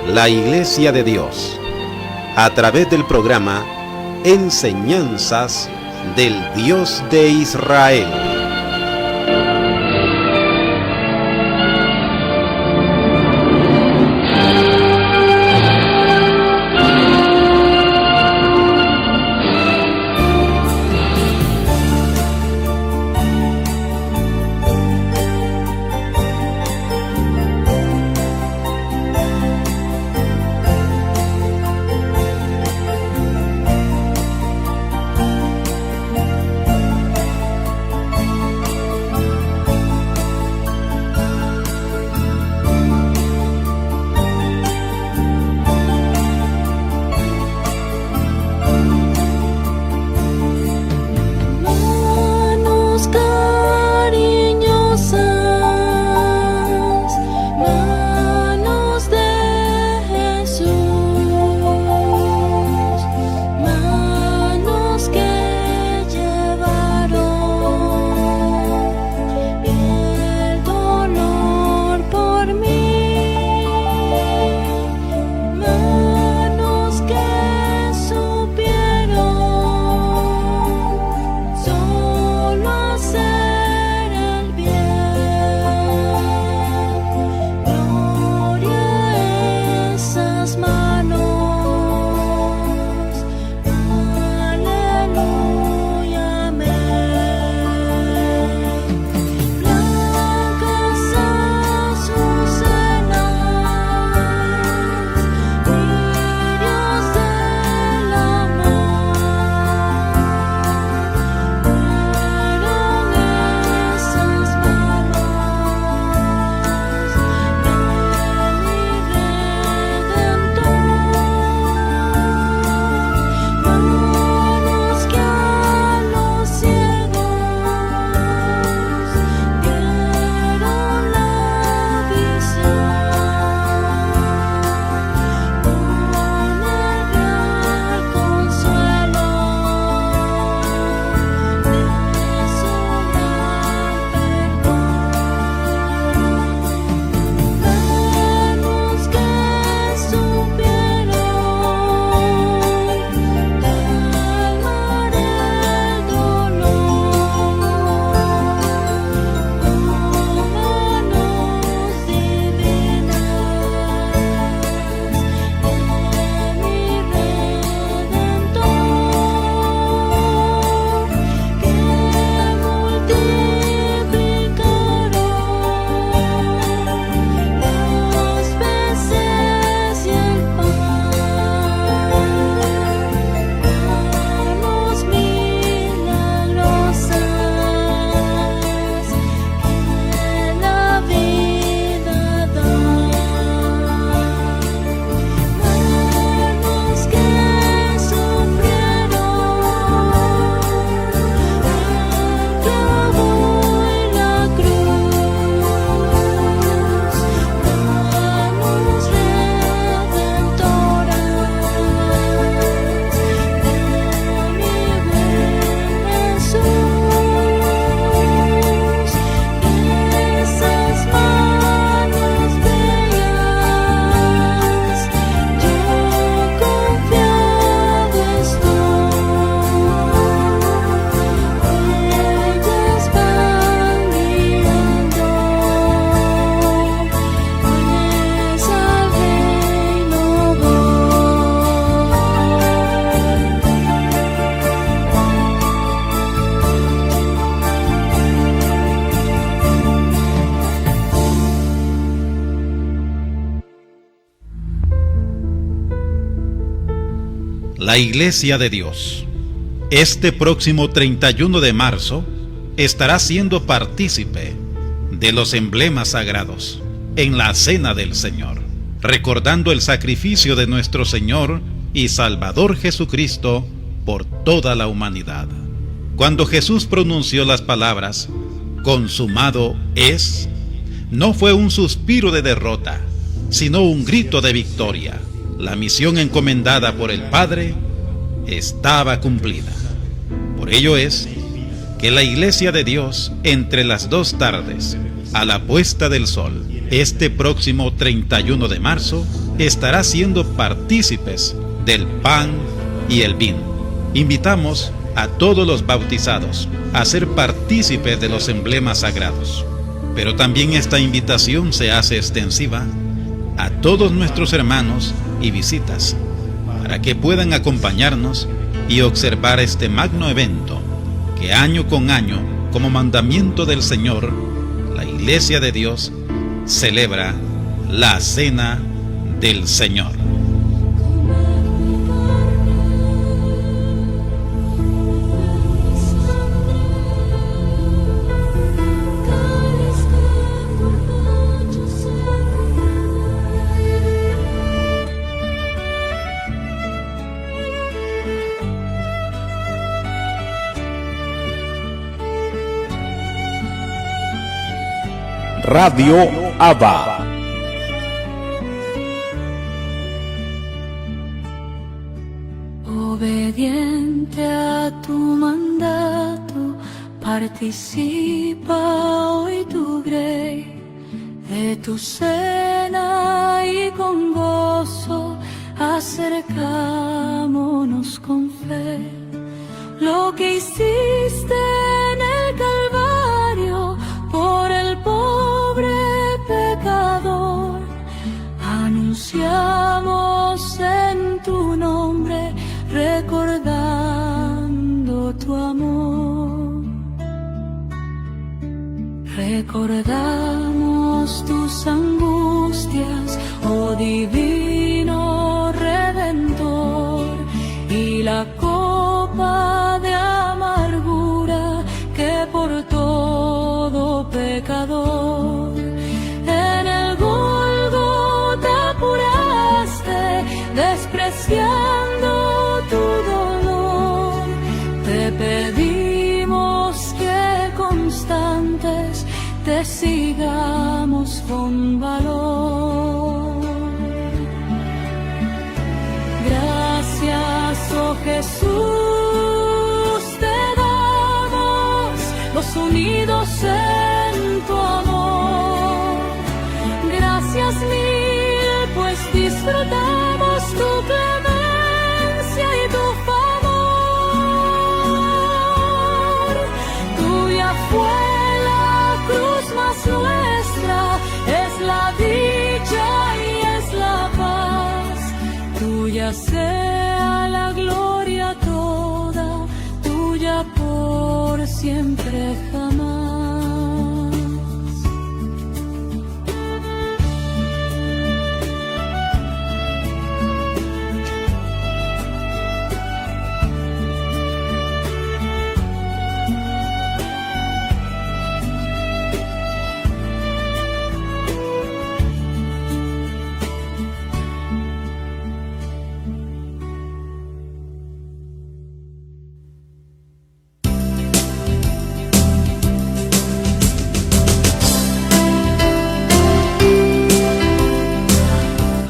la Iglesia de Dios a través del programa Enseñanzas del Dios de Israel. La Iglesia de Dios, este próximo 31 de marzo, estará siendo partícipe de los emblemas sagrados en la Cena del Señor, recordando el sacrificio de nuestro Señor y Salvador Jesucristo por toda la humanidad. Cuando Jesús pronunció las palabras «consumado es», no fue un suspiro de derrota, sino un grito de victoria. La misión encomendada por el Padre estaba cumplida. Por ello es que la Iglesia de Dios, entre las 2 tardes, a la puesta del sol, este próximo 31 de marzo, estará siendo partícipes del pan y el vino. Invitamos a todos los bautizados a ser partícipes de los emblemas sagrados. Pero también esta invitación se hace extensiva a todos nuestros hermanos y visitas, para que puedan acompañarnos y observar este magno evento que año con año, como mandamiento del Señor, la Iglesia de Dios celebra la Cena del Señor. Radio Abba. Obediente a tu mandato, participa hoy tu grey de tu cena y con gozo acercámonos con fe. Lo que hiciste en el Calvario por el pobre pecador, anunciamos en tu nombre, recordando tu amor. Recordamos tus angustias, oh divino Redentor, y la copa de amargura que por todo pecador en el Gólgota curaste, despreciando tu dolor. Te pedimos que constantes te sigamos con valor. Gracias, oh Jesús, te damos los unidos en tu amor. Gracias mil, pues disfrutamos tu clemencia y tu favor. Tuya fue la cruz, mas nuestra es la dicha y es la paz. Tuya sea la gloria toda, tuya por siempre jamás.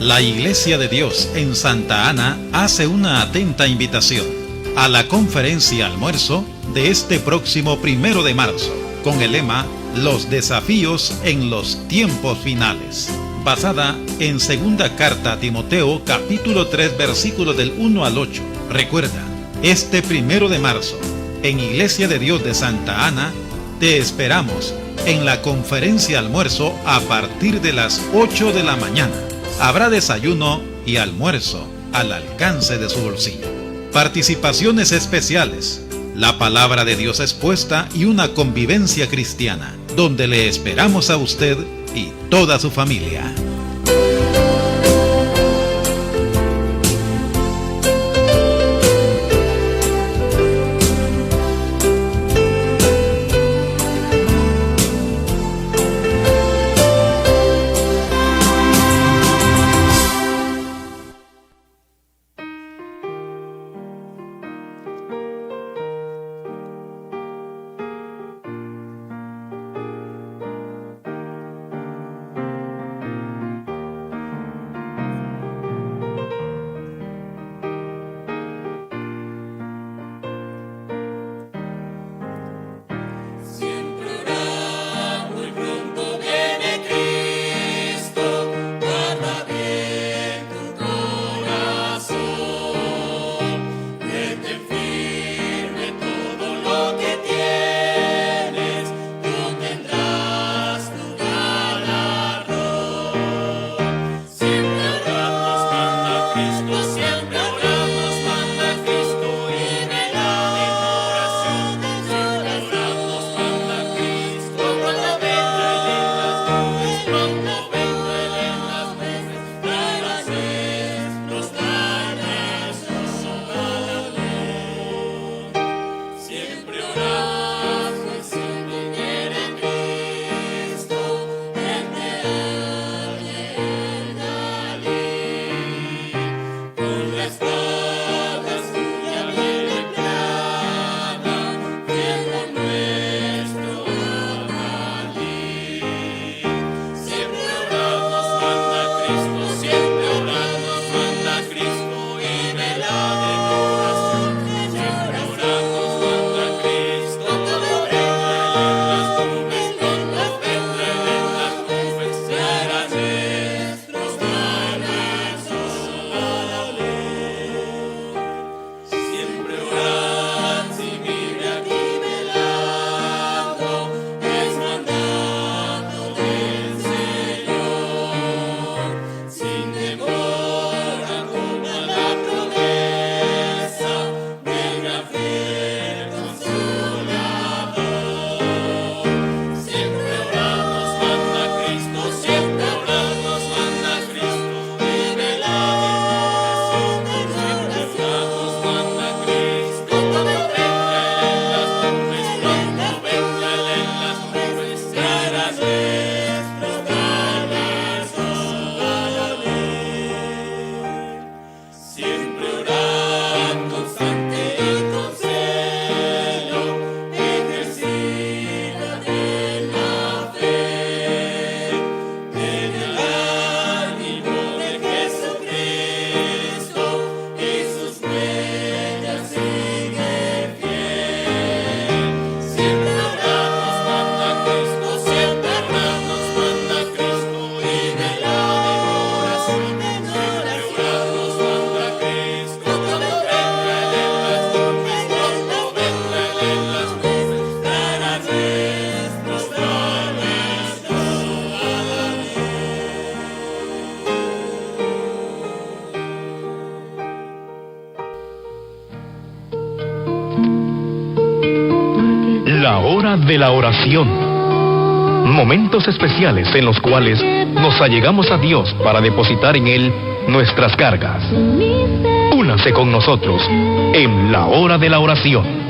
La Iglesia de Dios en Santa Ana hace una atenta invitación a la conferencia almuerzo de este próximo 1 de marzo, con el lema Los desafíos en los tiempos finales, basada en segunda carta a Timoteo, capítulo 3, versículos del 1 al 8. Recuerda, este 1 de marzo, en Iglesia de Dios de Santa Ana, te esperamos en la conferencia almuerzo a partir de las 8 de la mañana. Habrá desayuno y almuerzo al alcance de su bolsillo. Participaciones especiales, la palabra de Dios expuesta y una convivencia cristiana, donde le esperamos a usted y toda su familia. La hora de la oración. Momentos especiales en los cuales nos allegamos a Dios para depositar en Él nuestras cargas. Únase con nosotros en la hora de la oración.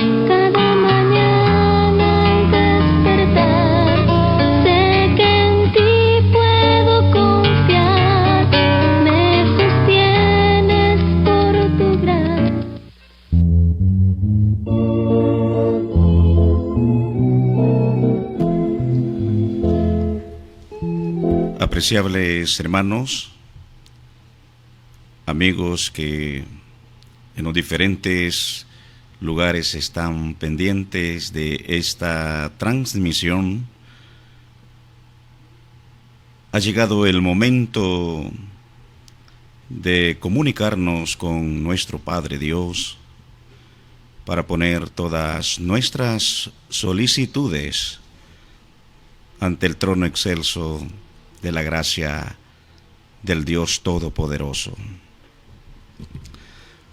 Apreciables hermanos, amigos que en los diferentes lugares están pendientes de esta transmisión, ha llegado el momento de comunicarnos con nuestro Padre Dios para poner todas nuestras solicitudes ante el trono excelso de la gracia del Dios Todopoderoso.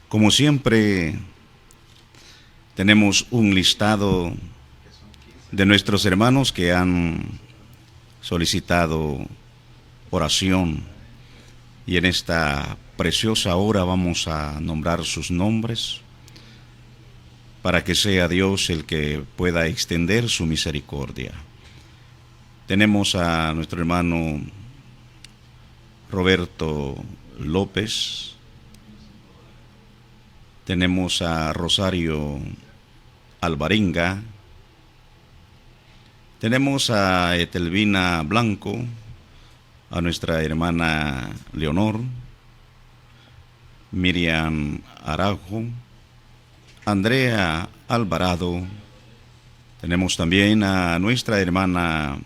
Como siempre, tenemos un listado de nuestros hermanos que han solicitado oración, y en esta preciosa hora vamos a nombrar sus nombres para que sea Dios el que pueda extender su misericordia. Tenemos a nuestro hermano Roberto López, tenemos a Rosario Alvarenga, tenemos a Etelvina Blanco, a nuestra hermana Leonor, Miriam Araujo, Andrea Alvarado, tenemos también a nuestra hermana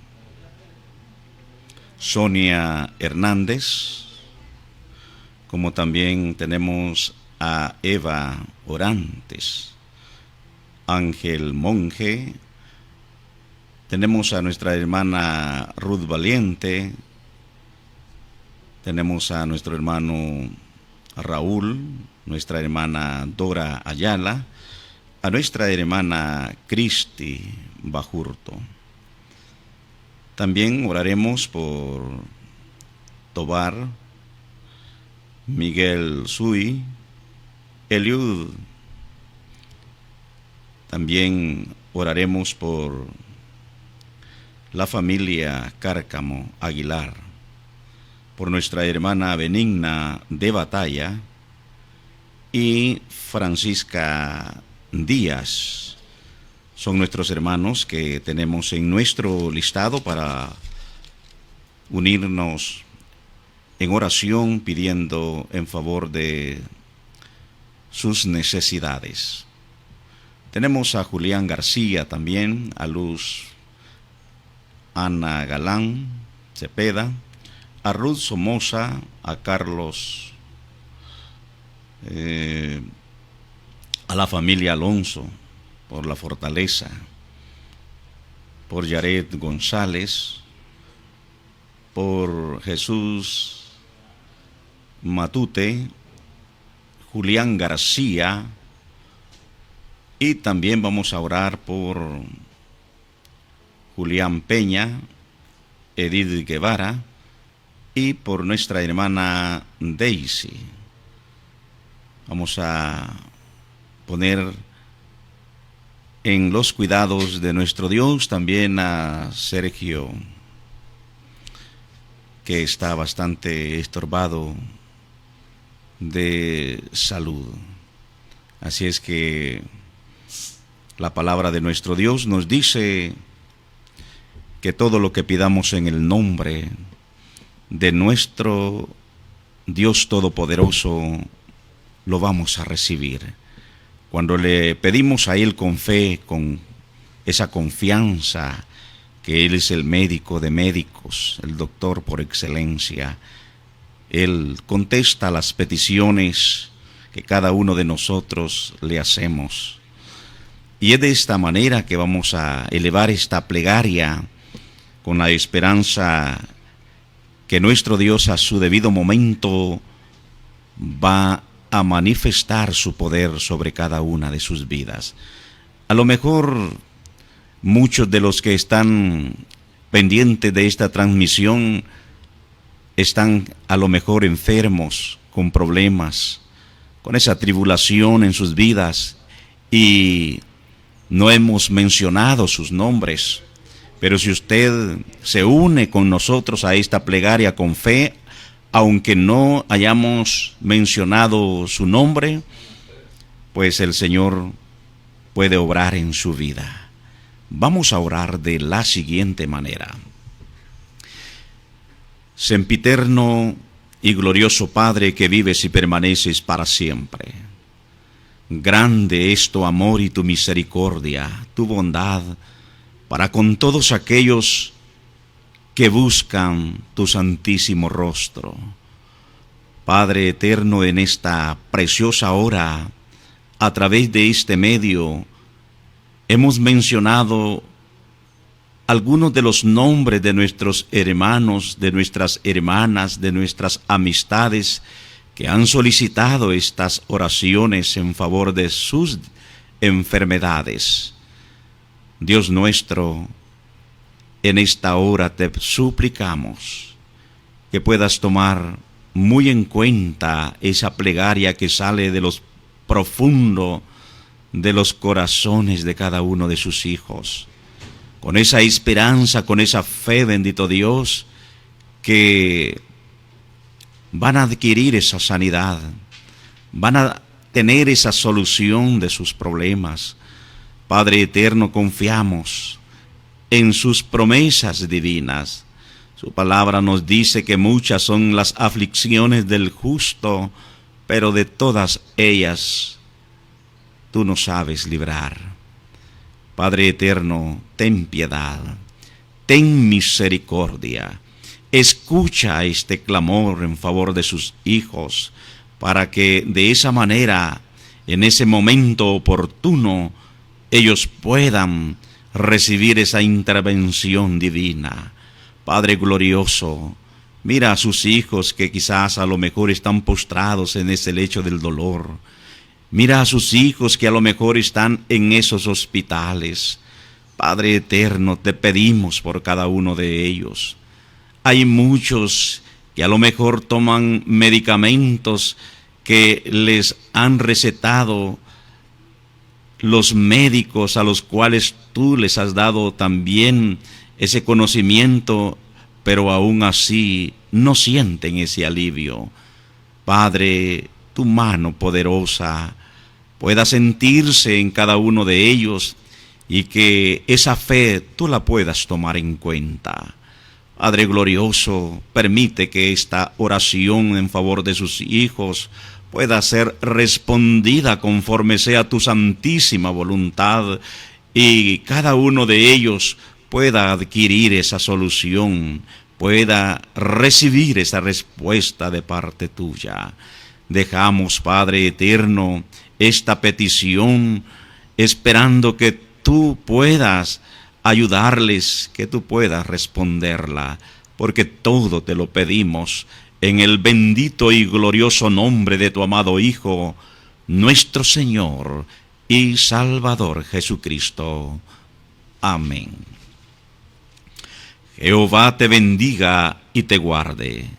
Sonia Hernández, como también tenemos a Eva Orantes, Ángel Monje, tenemos a nuestra hermana Ruth Valiente, tenemos a nuestro hermano Raúl, nuestra hermana Dora Ayala, a nuestra hermana Cristi Bajurto. También oraremos por Tobar, Miguel Sui, Eliud. También oraremos por la familia Cárcamo Aguilar, por nuestra hermana Benigna de Batalla y Francisca Díaz. Son nuestros hermanos que tenemos en nuestro listado para unirnos en oración pidiendo en favor de sus necesidades. Tenemos a Julián García también, a Luz Ana Galán Cepeda, a Ruth Somoza, a Carlos, a la familia Alonso, por la Fortaleza, por Yaret González, por Jesús Matute, Julián García, y también vamos a orar por Julián Peña, Edith Guevara y por nuestra hermana Daisy. Vamos a poner en los cuidados de nuestro Dios también a Sergio, que está bastante estorbado de salud. Así es que la palabra de nuestro Dios nos dice que todo lo que pidamos en el nombre de nuestro Dios Todopoderoso lo vamos a recibir. Cuando le pedimos a Él con fe, con esa confianza, que Él es el médico de médicos, el doctor por excelencia, Él contesta las peticiones que cada uno de nosotros le hacemos. Y es de esta manera que vamos a elevar esta plegaria con la esperanza que nuestro Dios a su debido momento va a manifestar su poder sobre cada una de sus vidas. A lo mejor muchos de los que están pendientes de esta transmisión están a lo mejor enfermos, con problemas, con esa tribulación en sus vidas, y no hemos mencionado sus nombres. Pero si usted se une con nosotros a esta plegaria con fe, aunque no hayamos mencionado su nombre, pues el Señor puede obrar en su vida. Vamos a orar de la siguiente manera. Sempiterno y glorioso Padre que vives y permaneces para siempre, grande es tu amor y tu misericordia, tu bondad para con todos aquellos que buscan tu santísimo rostro. Padre eterno, en esta preciosa hora, a través de este medio, hemos mencionado algunos de los nombres de nuestros hermanos, de nuestras hermanas, de nuestras amistades que han solicitado estas oraciones en favor de sus enfermedades. Dios nuestro, en esta hora te suplicamos que puedas tomar muy en cuenta esa plegaria que sale de los profundo de los corazones de cada uno de sus hijos, con esa esperanza, con esa fe, bendito Dios, que van a adquirir esa sanidad, van a tener esa solución de sus problemas. Padre eterno, confiamos en sus promesas divinas. Su palabra nos dice que muchas son las aflicciones del justo, pero de todas ellas tú nos sabes librar. Padre eterno, ten piedad, ten misericordia. Escucha este clamor en favor de sus hijos, para que de esa manera, en ese momento oportuno, ellos puedan recibir esa intervención divina. Padre glorioso, mira a sus hijos que quizás a lo mejor están postrados en ese lecho del dolor. Mira a sus hijos que a lo mejor están en esos hospitales. Padre eterno, te pedimos por cada uno de ellos. Hay muchos que a lo mejor toman medicamentos que les han recetado los médicos, a los cuales tú les has dado también ese conocimiento, pero aún así no sienten ese alivio. Padre, tu mano poderosa pueda sentirse en cada uno de ellos y que esa fe tú la puedas tomar en cuenta. Padre glorioso, permite que esta oración en favor de sus hijos pueda ser respondida conforme sea tu santísima voluntad y cada uno de ellos pueda adquirir esa solución, pueda recibir esa respuesta de parte tuya. Dejamos, Padre eterno, esta petición esperando que tú puedas ayudarles, que tú puedas responderla, porque todo te lo pedimos en el bendito y glorioso nombre de tu amado Hijo, nuestro Señor y Salvador Jesucristo. Amén. Jehová te bendiga y te guarde.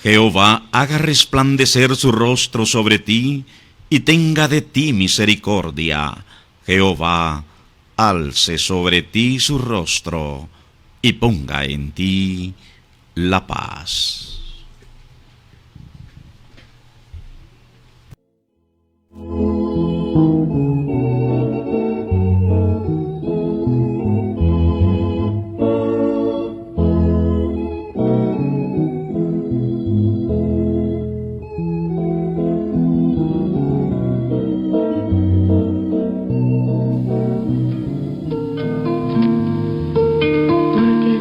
Jehová haga resplandecer su rostro sobre ti y tenga de ti misericordia. Jehová alce sobre ti su rostro y ponga en ti la paz.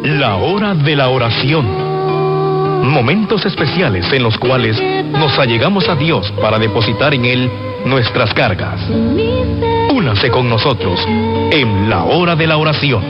La hora de la oración. Momentos especiales en los cuales nos allegamos a Dios para depositar en Él nuestras cargas. Únase con nosotros en la hora de la oración.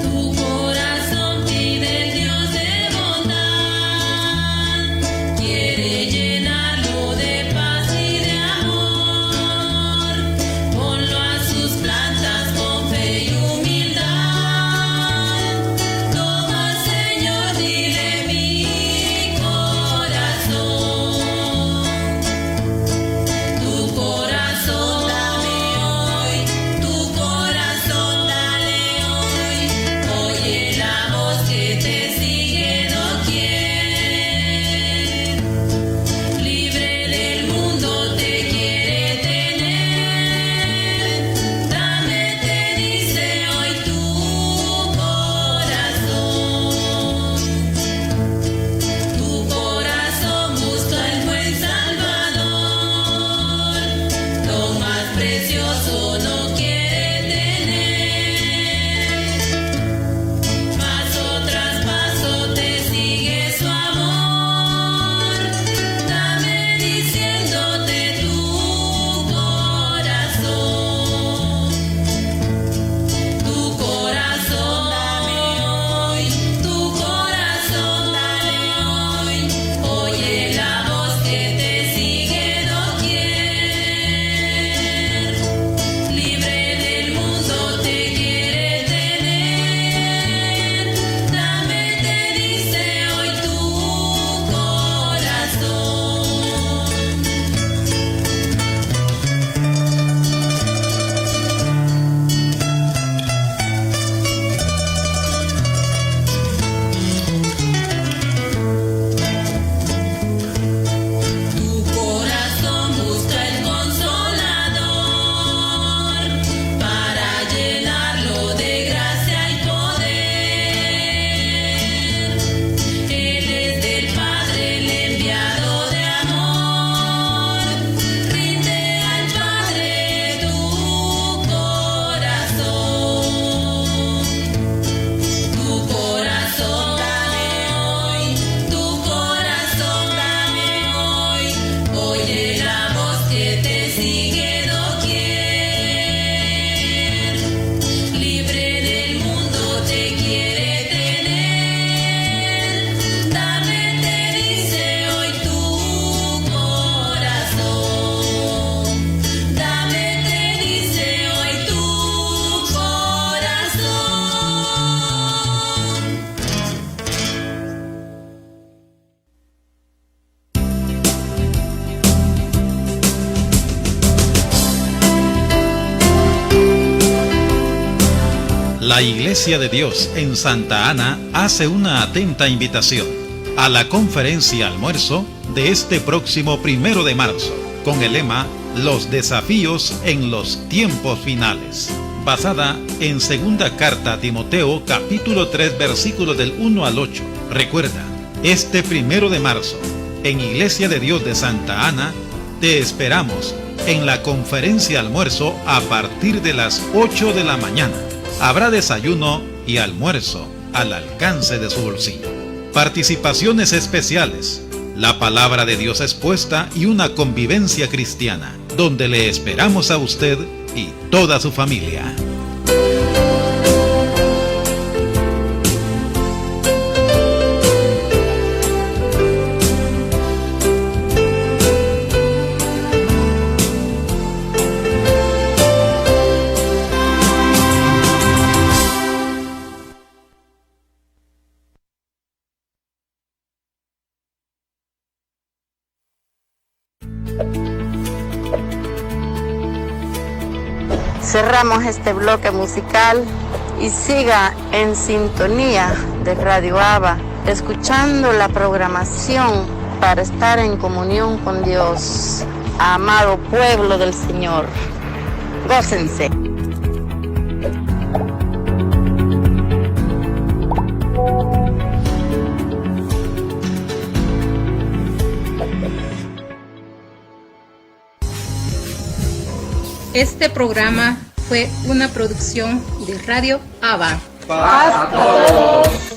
Tu corazón pide La Iglesia de Dios en Santa Ana hace una atenta invitación a la conferencia almuerzo de este próximo 1 de marzo, con el lema Los desafíos en los tiempos finales, basada en segunda carta a Timoteo, capítulo 3, versículos del 1 al 8. Recuerda, este 1 de marzo, en Iglesia de Dios de Santa Ana, te esperamos en la conferencia almuerzo a partir de las 8 de la mañana. Habrá desayuno y almuerzo al alcance de su bolsillo. Participaciones especiales, la palabra de Dios expuesta y una convivencia cristiana, donde le esperamos a usted y toda su familia. Cerramos este bloque musical y siga en sintonía de Radio Abba, escuchando la programación para estar en comunión con Dios. Amado pueblo del Señor, gócense. Este programa fue una producción de Radio Abba. Paz a todos.